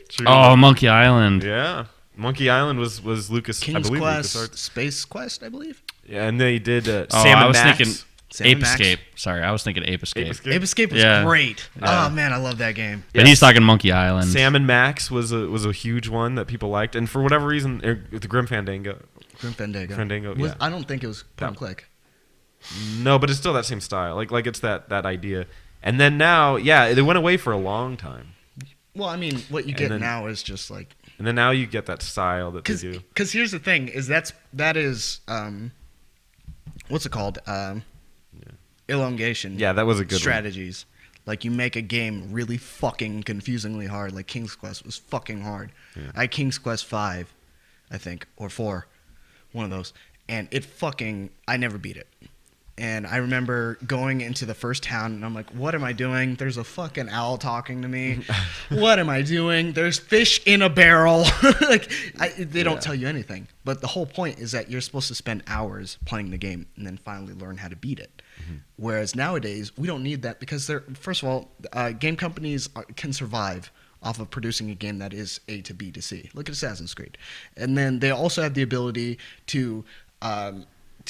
True. Oh, Monkey Island. Yeah. Monkey Island was Lucas, I King's believe Quest, LucasArts. Space Quest, I believe. Yeah, and they did Oh, Sam I and was Max. thinking Sam Ape and Max. Escape. Sorry, I was thinking Ape Escape. Ape Ape Escape was Yeah. great. Yeah. Oh man, I love that game. But he's talking Monkey Island. Sam and Max was a huge one that people liked, and for whatever reason, the Grim Fandango. Grim Fandango. Fandango, Was- yeah. I don't think it was point and No. click. No, but it's still that same style. Like it's that idea. And then now, yeah, they went away for a long time. Well, I mean, what you And get then- now is just like And then now you get that style that they do. because here's the thing is that is what's it called elongation. Yeah, that was a good one. strategies. Like you make a game really fucking confusingly hard. Like King's Quest was fucking hard. Yeah. I had King's Quest 5, I think, or 4, one of those, and I never beat it. And I remember going into the first town, and I'm like, what am I doing? There's a fucking owl talking to me. What am I doing? There's fish in a barrel. They don't tell you anything. But the whole point is that you're supposed to spend hours playing the game and then finally learn how to beat it. Whereas nowadays, we don't need that because first of all, game companies can survive off of producing a game that is A to B to C. Look at Assassin's Creed. And then they also have the ability to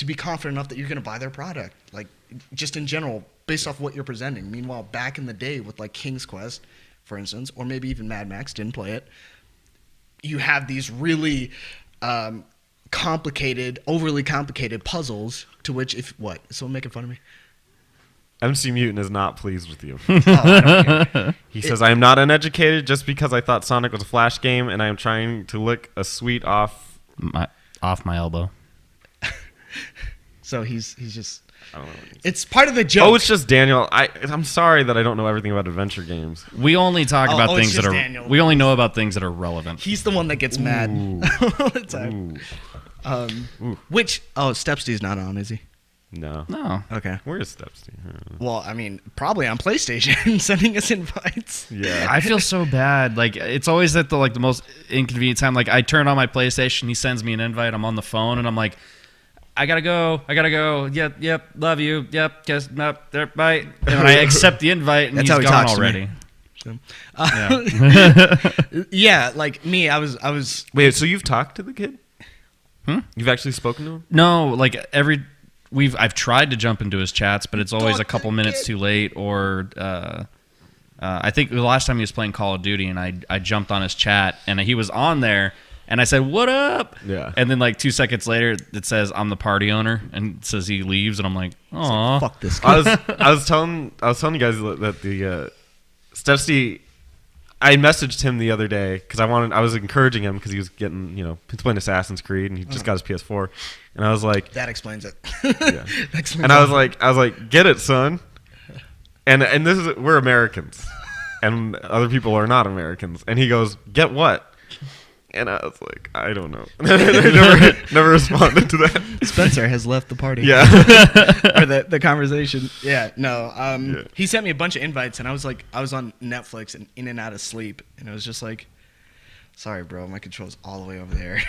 be confident enough that you're going to buy their product, like just in general, based off what you're presenting. Meanwhile, back in the day with like King's Quest, for instance, or maybe even Mad Max, didn't play it, you have these really overly complicated puzzles to which if what? Is someone making fun of me? MC Mutant is not pleased with you. Oh, I don't care. He says, I am not uneducated just because I thought Sonic was a Flash game and I am trying to lick a sweet off. Off my elbow. So he's just. I don't know. What he's- It's part of the joke. Oh, it's just Daniel. I'm sorry that I don't know everything about adventure games. We only talk about it's things that just are. Daniel. We only know about things that are relevant. He's the one that gets mad all the time. Ooh. Which Stepsty's not on, is he? No. No. Okay. Where is Stepstein? Well, I mean, probably on PlayStation, sending us invites. Yeah. I feel so bad. Like it's always at the most inconvenient time. Like I turn on my PlayStation, he sends me an invite. I'm on the phone, and I'm like, I gotta go. Yep. Love you. Yep. Guess nope. There. Bye. And when I accept the invite, and That's he's how he gone talks to me. already. So, yeah, like me, I was. Wait, so you've talked to the kid? Hmm? You've actually spoken to him? No, like I've tried to jump into his chats, but it's always a couple minutes too late. Or I think the last time he was playing Call of Duty, and I jumped on his chat, and he was on there, and I said, "What up?" Yeah. And then like 2 seconds later, it says, "I'm the party owner," and it says he leaves, and I'm like, "Aw." Fuck this guy. I was telling you guys that the Stepsy. I messaged him the other day because I was encouraging him because he was getting, he's playing Assassin's Creed and he just got his PS4, and I was like, That explains it. Yeah. That explains and I was all. like, get it, son. And we're Americans, and other people are not Americans. And he goes, get what? And I was like, I don't know. never responded to that. Spencer has left the party. Yeah. Or the conversation. Yeah, no. Yeah. He sent me a bunch of invites, and I was on Netflix and in and out of sleep, and it was just like, sorry, bro, my control's all the way over there.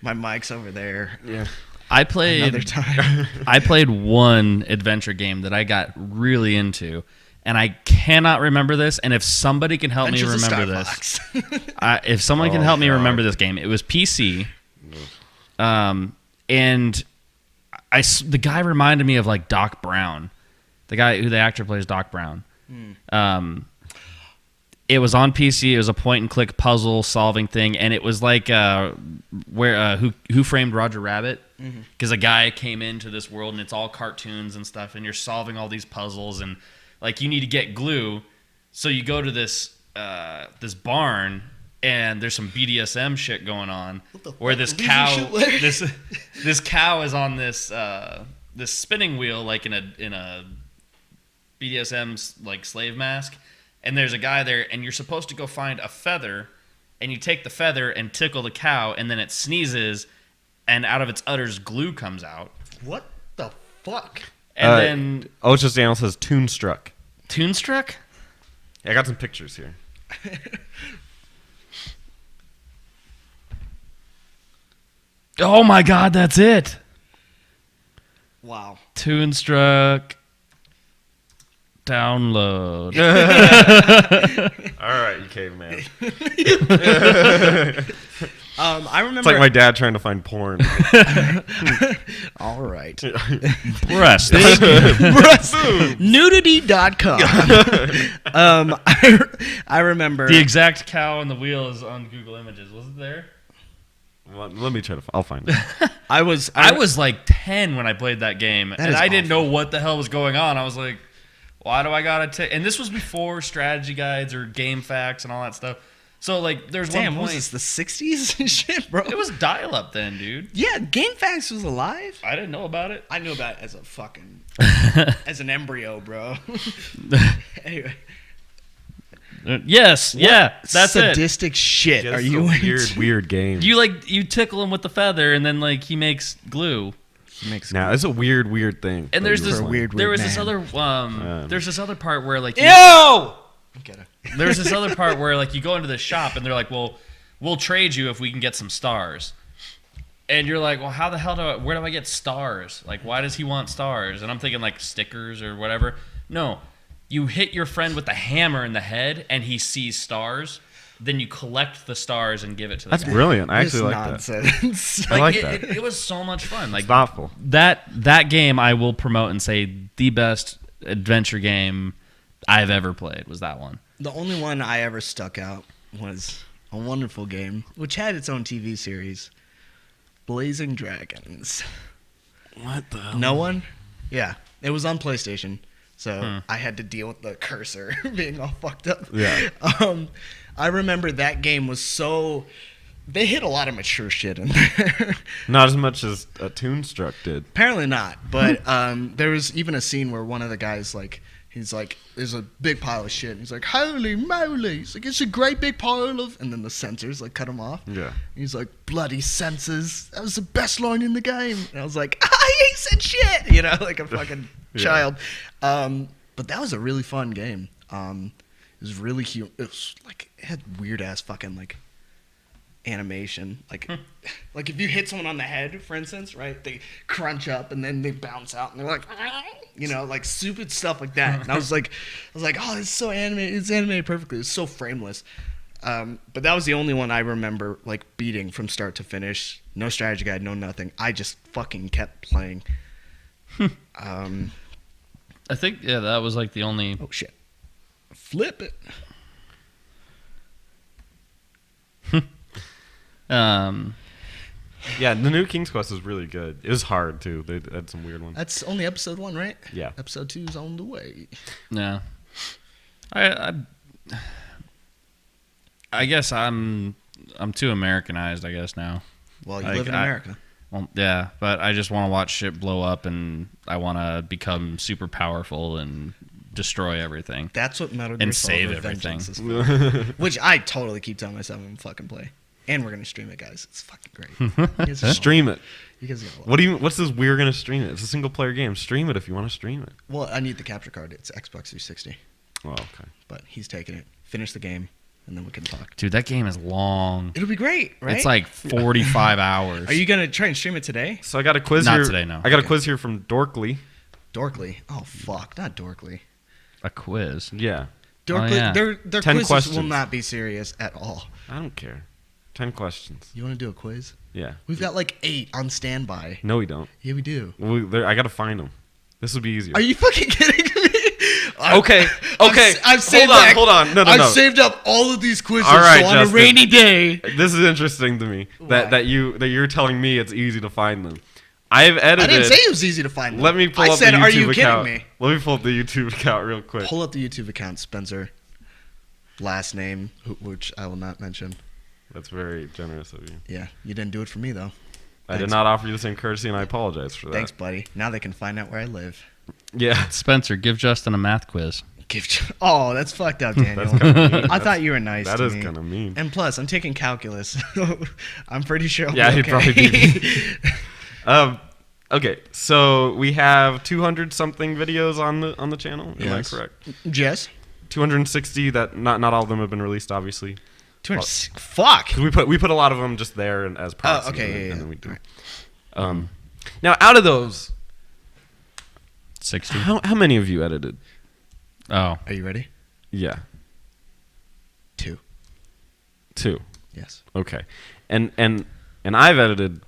My mic's over there. Yeah. I played Another time. I played one adventure game that I got really into, and I cannot remember this. And if somebody can help me Adventures of remember this, Star Fox. if someone can Oh, help me God. remember this game, it was PC. And the guy reminded me of like Doc Brown, the actor plays Doc Brown. It was on PC. It was a point and click puzzle solving thing, and it was like Who Framed Roger Rabbit? Because a guy came into this world and it's all cartoons and stuff, and you're solving all these puzzles, and like you need to get glue, so you go to this barn. And there's some BDSM shit going on, where this Leisure cow, Suit Larry? this cow is on this spinning wheel, like in a BDSM like slave mask, and there's a guy there, and you're supposed to go find a feather, and you take the feather and tickle the cow, and then it sneezes, and out of its udders glue comes out, What the fuck? and then Oh, it's just Daniel says Toonstruck. Toonstruck. Yeah, I got some pictures here. Oh my God, that's it. Wow. Toonstruck. Download. All right, you caveman. I remember. It's like my dad trying to find porn. All right. Breast. Nudity.com. I remember. The exact cow on the wheel is on Google Images. Was it there? Well, let me try to. I'll find it. I was like 10 when I played that game, and is I didn't awful. know what the hell was going on. I was like, why do I gotta take? And this was before strategy guides or game facts and all that stuff. So like, there's Damn, one what point. was this, the 60s and shit, bro? It was dial-up then, dude. Yeah, GameFAQs was alive. I didn't know about it. I knew about it as a fucking as an embryo, bro. Anyway, Yes, yeah, that's it. sadistic shit. Yeah, Are this is you a weird, into? weird game? You tickle him with the feather, and then like he makes glue. Makes Now it's a weird thing. And that there's you were this playing. weird there was man. this other there's this other part where like Ew! Get it. there's this other part where like you go into the shop and they're like, well, we'll trade you if we can get some stars. And you're like, well, how the hell where do I get stars? Like, why does he want stars? And I'm thinking like stickers or whatever. No, you hit your friend with the hammer in the head and he sees stars. Then you collect the stars and give it to the That's guy. brilliant. I This actually like that. nonsense. I like it, that. It was so much fun. Like It's thoughtful. that game I will promote and say the best adventure game I've ever played was that one. The only one I ever stuck out was a wonderful game, which had its own TV series, Blazing Dragons. What the? Hell? No one? Yeah, it was on PlayStation, so I had to deal with the cursor being all fucked up. Yeah. I remember that game was so. They hit a lot of mature shit in there. Not as much as a Toonstruck did. Apparently not, but there was even a scene where one of the guys he's like, there's a big pile of shit. And he's like, holy moly! He's like, it's a great big pile of, and then the censors like cut him off. Yeah. And he's like, bloody censors! That was the best line in the game. And I was like, he said shit, like a fucking Yeah. child. But that was a really fun game. It was really cute. It was like it had weird ass fucking like animation, like if you hit someone on the head, for instance, right, they crunch up and then they bounce out and they're like like stupid stuff like that. And I was like oh, it's so animated, it's animated perfectly, it's so frameless. But that was the only one I remember like beating from start to finish. No strategy guide, no nothing. I just fucking kept playing. I think that was like the only. Oh shit, flip it. Yeah, the new King's Quest was really good. It was hard too. They had some weird ones. That's only episode 1, right? Yeah. Episode 2's on the way. Yeah. I guess I'm too Americanized, I guess, now. Well, you Like, live in America. Well, yeah, but I just want to watch shit blow up and I want to become super powerful and destroy everything. That's what Metal Gear And Solid save Vengeance everything. is for. Which I totally keep telling myself I'm gonna fucking play. And we're gonna stream it, guys. It's fucking great. You guys are Stream it. You guys are gonna love What do you? What's this? We're gonna stream it. It's a single player game. Stream it if you want to stream it. it. Well, I need the capture card. It's Xbox 360. Oh, okay. But he's taking it. Finish the game, and then we can talk. Dude, that game is long. It'll be great, right? It's like 45 hours. Are you gonna try and stream it today? So I got a quiz Not here. today, no. I got a Okay. quiz here from Dorkly. Dorkly. Oh fuck, not Dorkly. a quiz? Yeah. Dorkly. yeah. Their 10 quizzes questions. will not be serious at all. I don't care. 10 questions. You want to do a quiz? Yeah. We've got like 8 on standby. No, we don't. Yeah, we do. I got to find them. This would be easier. Are you fucking kidding me? Okay, okay. I've saved Hold on, back- hold on. No, no, I've no. saved up all of these quizzes All right, so on Justin. a rainy day. This is interesting to me Why? that you're telling me it's easy to find them. I have I edited. didn't say it was easy to find them. Let me pull I up said, the YouTube are you account. kidding me? Let me pull up the YouTube account real quick. Pull up the YouTube account, Spencer. Last name, which I will not mention. That's very generous of you. Yeah, you didn't do it for me though. I did Thanks. not offer you the same courtesy, and I apologize for that. Thanks, buddy. Now they can find out where I live. Yeah. Spencer, give Justin a math quiz. Oh, that's fucked up, Daniel. That's kinda mean. I That's- thought you were nice. That to is me. kind of mean. And plus, I'm taking calculus. I'm pretty sure. I'll Yeah, be he'd okay. probably be. Okay, so we have 200 something videos on the channel. Am Yes. I correct? Jess, 260 that not all of them have been released, obviously. 200. Fuck. 'Cause we put a lot of them just there and as parts. okay, and yeah. then we do. Now out of those, 60. how many of you edited? Oh, Are you ready? Yeah, 2. 2. Yes. Okay, and I've edited.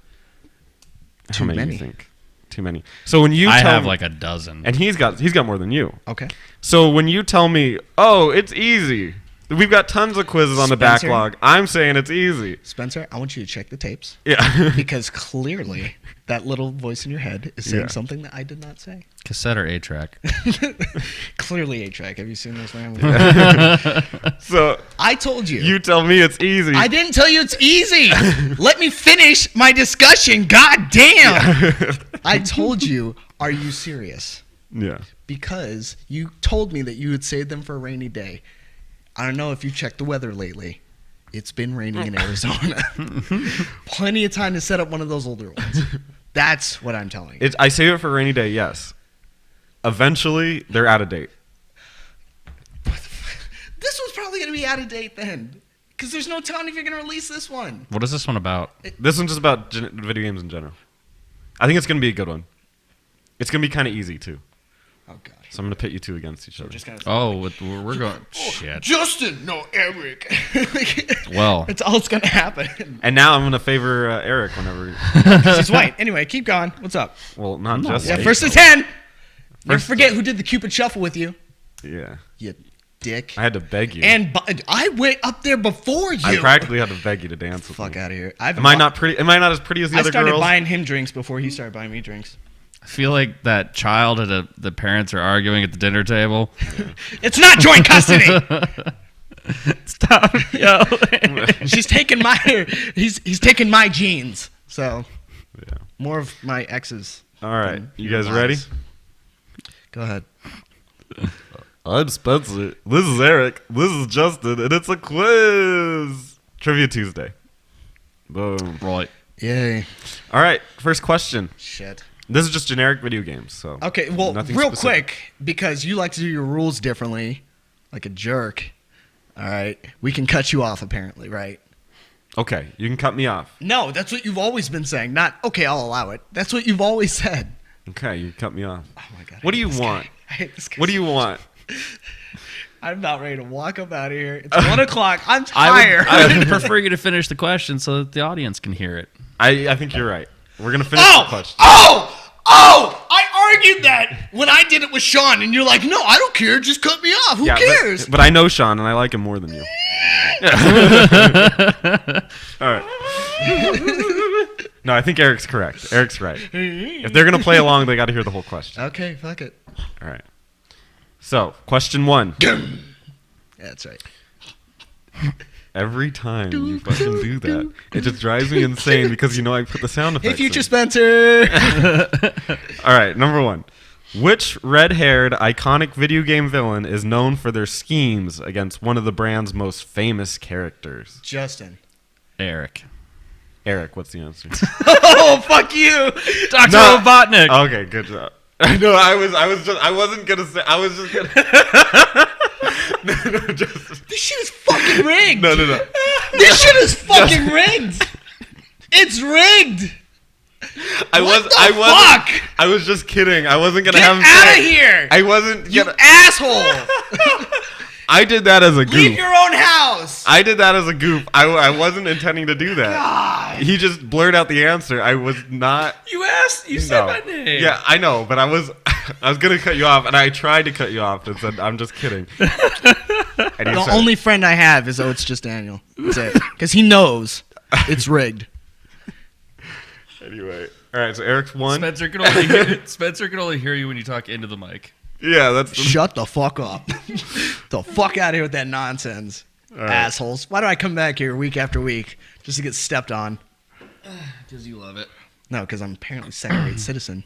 How Too many? many. You think? Too many. So when you I tell have me, like a dozen. and he's got more than you. Okay. So when you tell me, oh, it's easy, We've got tons of quizzes on the Spencer? backlog. I'm saying it's easy. Spencer, I want you to check the tapes Yeah. because clearly that little voice in your head is saying Yeah. something that I did not say. Cassette or 8-track? Clearly, A-Track. Have you seen this man? So I told you. you tell me it's easy. I didn't tell you it's easy. Let me finish my discussion. God damn. I told you, are you serious? Yeah. Because you told me that you would save them for a rainy day. I don't know if you checked the weather lately. It's been raining in Arizona. Plenty of time to set up one of those older ones. That's what I'm telling you. I save it for a rainy day, yes. Eventually, they're out of date. This was probably going to be out of date then. Because there's no telling if you're going to release this one. What is this one about? This one's just about video games in general. I think it's going to be a good one. It's going to be kind of easy, too. Oh, God. So I'm going to pit you two against each other. Just kind of Oh, we're going. Shit. Justin, no, Eric. Well. It's all that's going to happen. And now I'm going to favor Eric whenever... She's white. Anyway, keep going. What's up? Well, not not just... Yeah, white. first to 10. You First- forget who did the Cupid Shuffle with you. Yeah. You dick. I had to beg you. And I went up there before you. I practically had to beg you to dance with Fuck me. out of here. Am I not pretty? Am I not as pretty as the I other started girls? buying him drinks before he started buying me drinks. I feel like that child at the parents are arguing at the dinner table. It's not joint custody. Stop yelling. She's taking my. He's taking my genes. So Yeah. more of my exes. All right. than You your guys ready? wives. Go ahead. I'm Spencer. This is Eric. This is Justin, and it's a quiz. Trivia Tuesday. Boom. Right. Yay. All right. First question. Shit. This is just generic video games. So Okay, well, nothing real specific. quick, because you like to do your rules differently, like a jerk. All right, we can cut you off apparently, right? Okay, you can cut me off. No, that's what you've always been saying. Not okay, I'll allow it. That's what you've always said. Okay, you can cut me off. Oh my god. I What do hate you this guy. want? I hate this guy. What do so you much. want? I'm about ready to walk up out of here. It's 1 o'clock. I'm I tired. would prefer you to finish the question so that the audience can hear it. I think you're right. We're gonna finish the question. I argued that when I did it with Sean, and you're like, no, I don't care. Just cut me off. Who Yeah, cares? But I know Sean, and I like him more than you. All right. No, I think Eric's correct. Eric's right. If they're gonna play along, they got to hear the whole question. Okay, fuck it. All right. So, question 1. Yeah, that's right. Every time you fucking do that, it just drives me insane because you know I put the sound effects. Hey, future in. Spencer. All right, number 1. Which red-haired iconic video game villain is known for their schemes against one of the brand's most famous characters? Justin. Eric. Eric, what's the answer? Oh, fuck you. Dr. No. Robotnik. Okay, good job. No, I wasn't gonna say. I was just gonna. no, just. This shit is fucking rigged. No. This shit is fucking rigged. It's rigged. I What was. the I was. fuck? I was just kidding. I wasn't gonna Get have him out say of it. here. I wasn't. You Gonna, asshole. I did that as a goof. Leave your own house. I did that as a goof. I wasn't intending to do that. God. He just blurred out the answer. I was not. You asked. You said my name. Yeah, I know, but I was gonna cut you off, and I tried to cut you off and said, "I'm just kidding." And you The said- only friend I have is it's just Daniel. That's it. Because he knows it's rigged. Anyway, all right. So Eric's won. Spencer can only hear you when you talk into the mic. Yeah, that's. Shut the fuck up. The fuck out of here with that nonsense. right. Assholes. Why do I come back here week after week just to get stepped on? Because you love it. No, because I'm apparently second-rate citizen.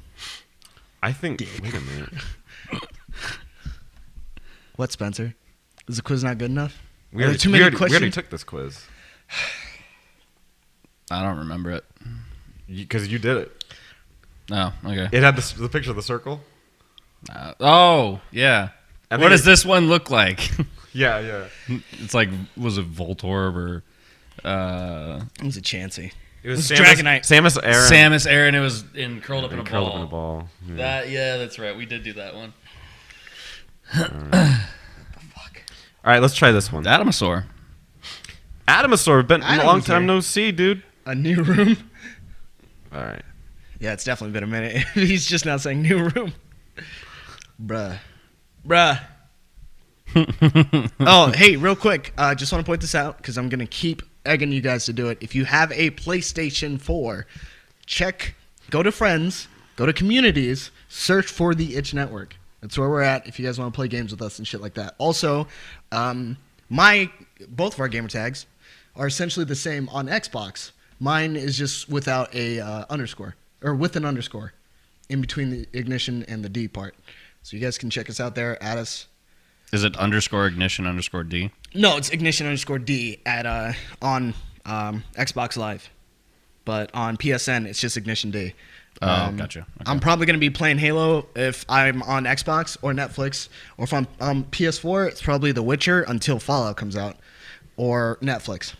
I think. Wait a minute. What, Spencer? Is the quiz not good enough? We Are there already, too we many already- we already questions? took this quiz I don't remember it. because you did it. Oh, okay. It had the picture of the circle. Oh, yeah. I What think does it- this one look like? Yeah. It's like, was it Voltorb or It was a Chancy. It was It was Dragonite. Samus Aran. Samus Aran? It was curled up in a curled ball. up in a ball. Yeah. Yeah, that's right. We did do that one. All right, let's try this one. Atomosaur. Atomosaur, been a long Atomosaur. time no see, dude. A new room? All right. Yeah, it's definitely been a minute. He's just now saying new room. Bruh. Oh, hey, real quick, just want to point this out because I'm gonna keep egging you guys to do it. If you have a PlayStation 4, go to Friends, go to Communities, search for the Itch Network. That's where we're at. If you guys want to play games with us and shit like that. Also, both of our gamer tags are essentially the same on Xbox. Mine is just without a underscore, or with an underscore in between the ignition and the D part. So you guys can check us out there, add us. Is it _ignition_D? No, it's ignition_D on Xbox Live. But on PSN, it's just ignition D. Oh, gotcha. Okay. I'm probably going to be playing Halo if I'm on Xbox or Netflix. Or if I'm on PS4, it's probably The Witcher until Fallout comes out. Or Netflix.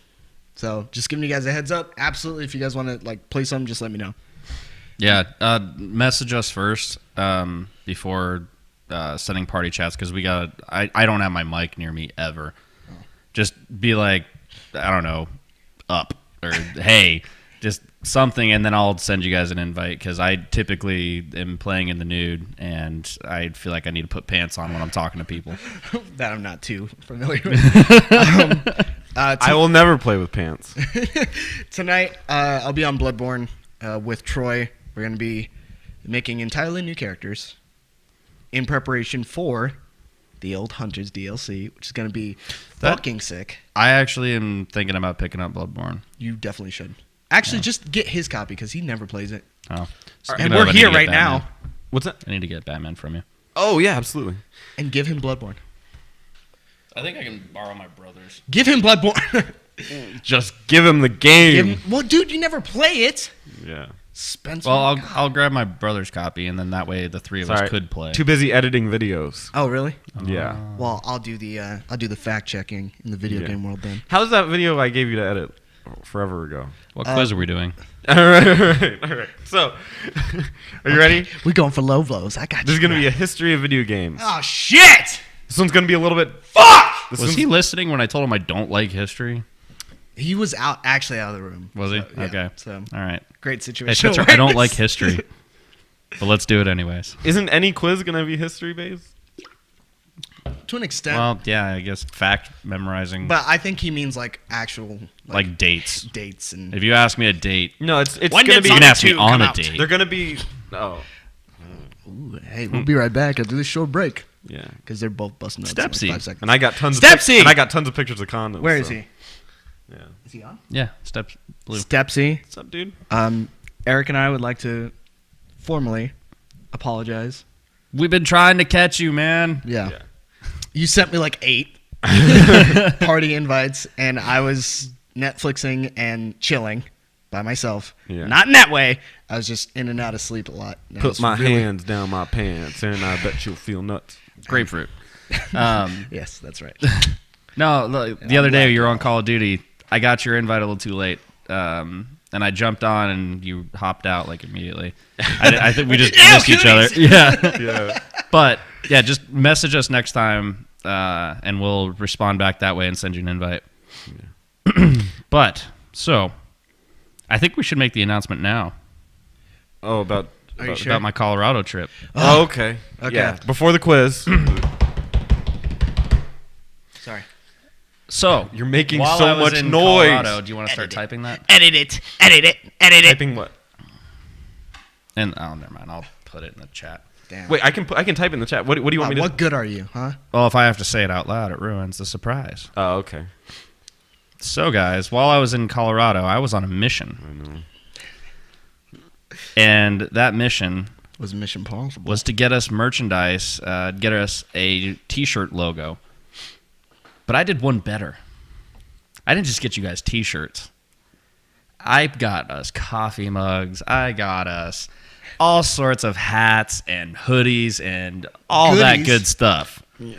So just giving you guys a heads up. Absolutely, if you guys want to play something, just let me know. Yeah, message us first before sending party chats because I don't have my mic near me ever. Oh. Just be like, I don't know, up or hey, just something, and then I'll send you guys an invite because I typically am playing in the nude and I feel like I need to put pants on when I'm talking to people. That I'm not too familiar with. I will never play with pants. Tonight, I'll be on Bloodborne with Troy. We're going to be making entirely new characters in preparation for the Old Hunters DLC, which is going to be fucking sick. I actually am thinking about picking up Bloodborne. You definitely should. Actually, just get his copy because he never plays it. Oh, And we're here right now. What's that? I need to get Batman from you. Oh, yeah, absolutely. And give him Bloodborne. I think I can borrow my brother's. Give him Bloodborne. Just give him the game. Well, dude, you never play it. Yeah. Spencer. Well, I'll grab my brother's copy, and then that way the three of us Sorry. could play. Too busy editing videos. Oh, really? Yeah. Well, I'll do the fact checking in the video game world then. How's that video I gave you to edit forever ago? What quiz are we doing? All right. So, are you ready? We going for low blows. I got you. This is going to be a history of video games. Oh shit! This one's going to be a little bit... Fuck! This Was one's- he listening when I told him I don't like history? He was actually out of the room. Was he? So, yeah, Okay. So All right. great Hey, situation. Spencer, I don't like history. But let's do it anyways. Isn't any quiz going to be history-based? To an extent. Well, yeah, I guess fact memorizing, But I think he means actual like dates. dates and If you ask me a date, No, it's When going to did be... you can ask me two on come a out? date. They're going to be... Oh, Ooh, hey, we'll be right back after this short break yeah. because they're both busting out Stepsy. 5 seconds. And I got tons Stepsy! of pictures of condoms. Where is so, he? Yeah. Is he on? Yeah, steps blue. Stepsy. What's up, dude? Eric and I would like to formally apologize. We've been trying to catch you, man. Yeah. Yeah. You sent me 8 party invites, and I was Netflixing and chilling by myself. Yeah. Not in that way. I was just in and out of sleep a lot. And I Put was my really- hands down my pants, and I bet you'll feel nuts. Grapefruit. Yes, that's right. No, look, the other day you were on Call of Duty. I got your invite a little too late, and I jumped on, and you hopped out immediately. I think we just missed each other. Yeah, Yeah. but yeah, just message us next time, and we'll respond back that way and send you an invite. But so, I think we should make the announcement now Oh, about... Are you about- sure? about my Colorado trip. Oh, okay. Okay. Yeah. Before the quiz, Sorry. So you're making while so I was much in noise. Colorado, do you want to start Edit it. typing that? Edit it. Edit it. Edit it. Typing what? And oh, never mind. I'll put it in the chat. Damn. Wait, I can type in the chat. What do you want me to? What good are you, huh? Well, if I have to say it out loud, it ruins the surprise. Oh, okay. So, guys, while I was in Colorado, I was on a mission. I know. And that mission Was Mission Possible. was to get us merchandise, get us a T-shirt logo. But I did one better. I didn't just get you guys T-shirts. I got us coffee mugs. I got us all sorts of hats and hoodies and all that Goodies. good stuff. Yeah.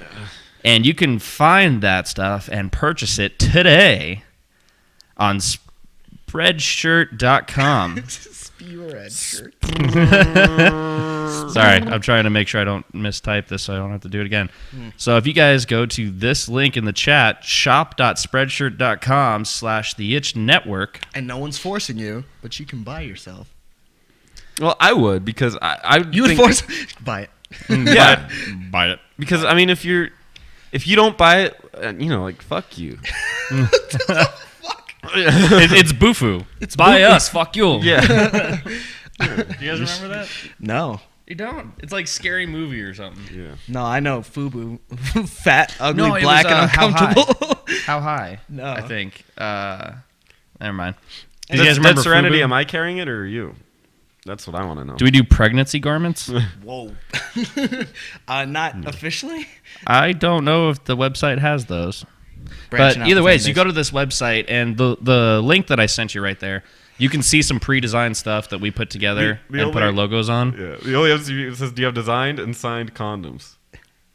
And you can find that stuff and purchase it today on Spreadshirt.com. Red shirt. Sorry, I'm trying to make sure I don't mistype this so I don't have to do it again. So if you guys go to this link in the chat, shop.spreadshirt.com/theitchnetwork. And no one's forcing you, but you can buy yourself. Well, I would because I You would think- force buy it. Yeah. Buy it. Because I mean, if you're if you don't buy it, like fuck you. It's Bufu. It's Buy Bufu. us. Fuck you. Yeah. Do you guys remember that? No. You don't. It's like Scary Movie or something. Yeah. No, I know Fubu. Fat, ugly, No, it black, was, and How uncomfortable. How high? No. I think. Never mind. Do Dead you guys remember Serenity, Fubu? am I carrying it or you? That's what I want to know. Do we do pregnancy garments? Whoa. Not officially. I don't know if the website has those. Branching But out either the way, fan so you base. go to this website, and the link that I sent you right there, you can see some pre-designed stuff that we put together The and put only- our logos on. Yeah. The only it says, do you have designed and signed condoms?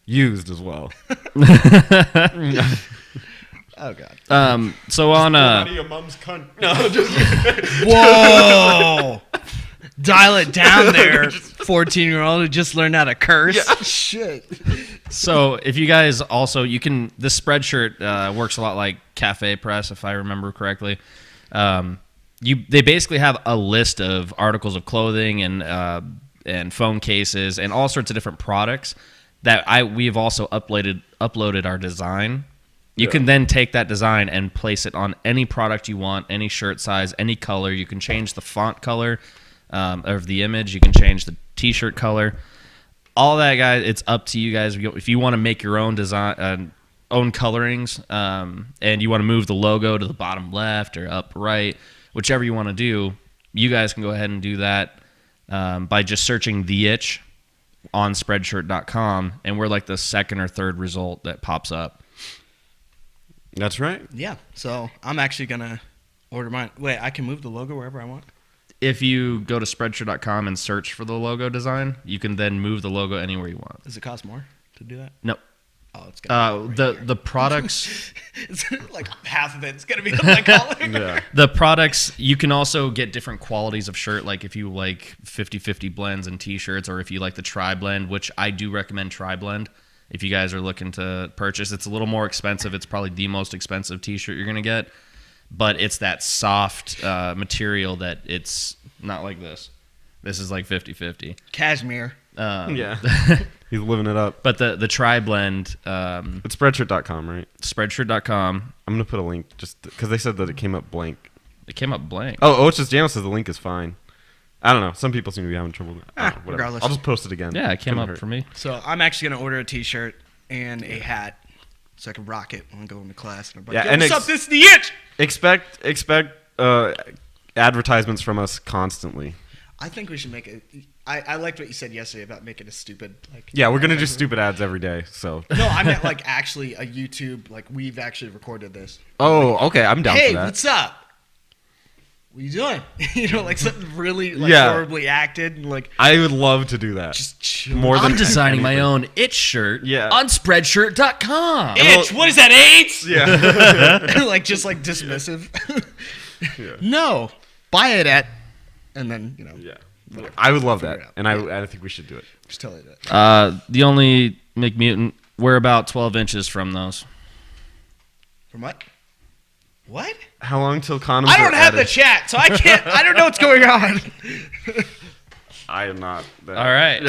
Used as well. Oh god. So on your mom's cunt. No, just Whoa. Dial it down there, 14-year-old who just learned how to curse. Shit. so if you guys also this Spreadshirt works a lot like Cafe Press, if I remember correctly. They basically have a list of articles of clothing and phone cases and all sorts of different products that we've also uploaded our design. You can then take that design and place it on any product you want, any shirt size, any color. You can change the font color of the image. You can change the T-shirt color. All that, guys, it's up to you guys. If you want to make your own design, own colorings, and you want to move the logo to the bottom left or up right, whichever you want to do, you guys can go ahead and do that by just searching The Itch on Spreadshirt.com, and we're like the second or third result that pops up. That's right. Yeah. So I'm actually gonna order mine. Wait, I can move the logo wherever I want. If you go to Spreadshirt.com and search for the logo design, you can then move the logo anywhere you want. Does it cost more to do that? No. Oh, it's gonna The products it's like half of it's gonna be on my collar. Yeah. the products you can also get different qualities of shirt, like if you like 50-50 blends and t-shirts, or if you like the tri-blend, which I do recommend tri-blend if you guys are looking to purchase. It's a little more expensive. It's probably the most expensive t-shirt you're gonna get, but it's that soft material that it's not like this. This is like 50-50. Cashmere. Yeah. He's living it up. But the tri-blend, It's Spreadshirt.com, right? Spreadshirt.com, I'm going to put a link just because they said that it came up blank. it came up blank. Oh, it's just Jano says the link is fine. I don't know. Some people seem to be having trouble. I don't know, whatever. Regardless. I'll just post it again. Yeah, it came Couldn't up hurt. for me. So I'm actually gonna order a T-shirt and a hat so I can rock it when I go into class. And I'm Yeah, like, and what's ex- up? This is The Itch. Expect advertisements from us constantly. I think we should make it. I liked what you said yesterday about making a stupid like. Yeah, we're gonna do stupid ads every day. So. No, I meant like actually a YouTube like we've actually recorded this. Oh, okay. I'm down Hey, for that. what's up? What are you doing? Like something really like Yeah. horribly acted and like I would love to do that. just chill. More than I'm designing my anything. own itch shirt Yeah. on Spreadshirt.com. Itch. What is that? AIDS? Yeah. Like just like dismissive. No, buy it at, and then Yeah. I would love Figure that, it out. and I think we should do it. just tell it that. The only McMutant, we're about 12 inches from those. From what? What? How long till condoms? I don't are have the added? chat, so I can't. I don't know what's going on. I am not. All right.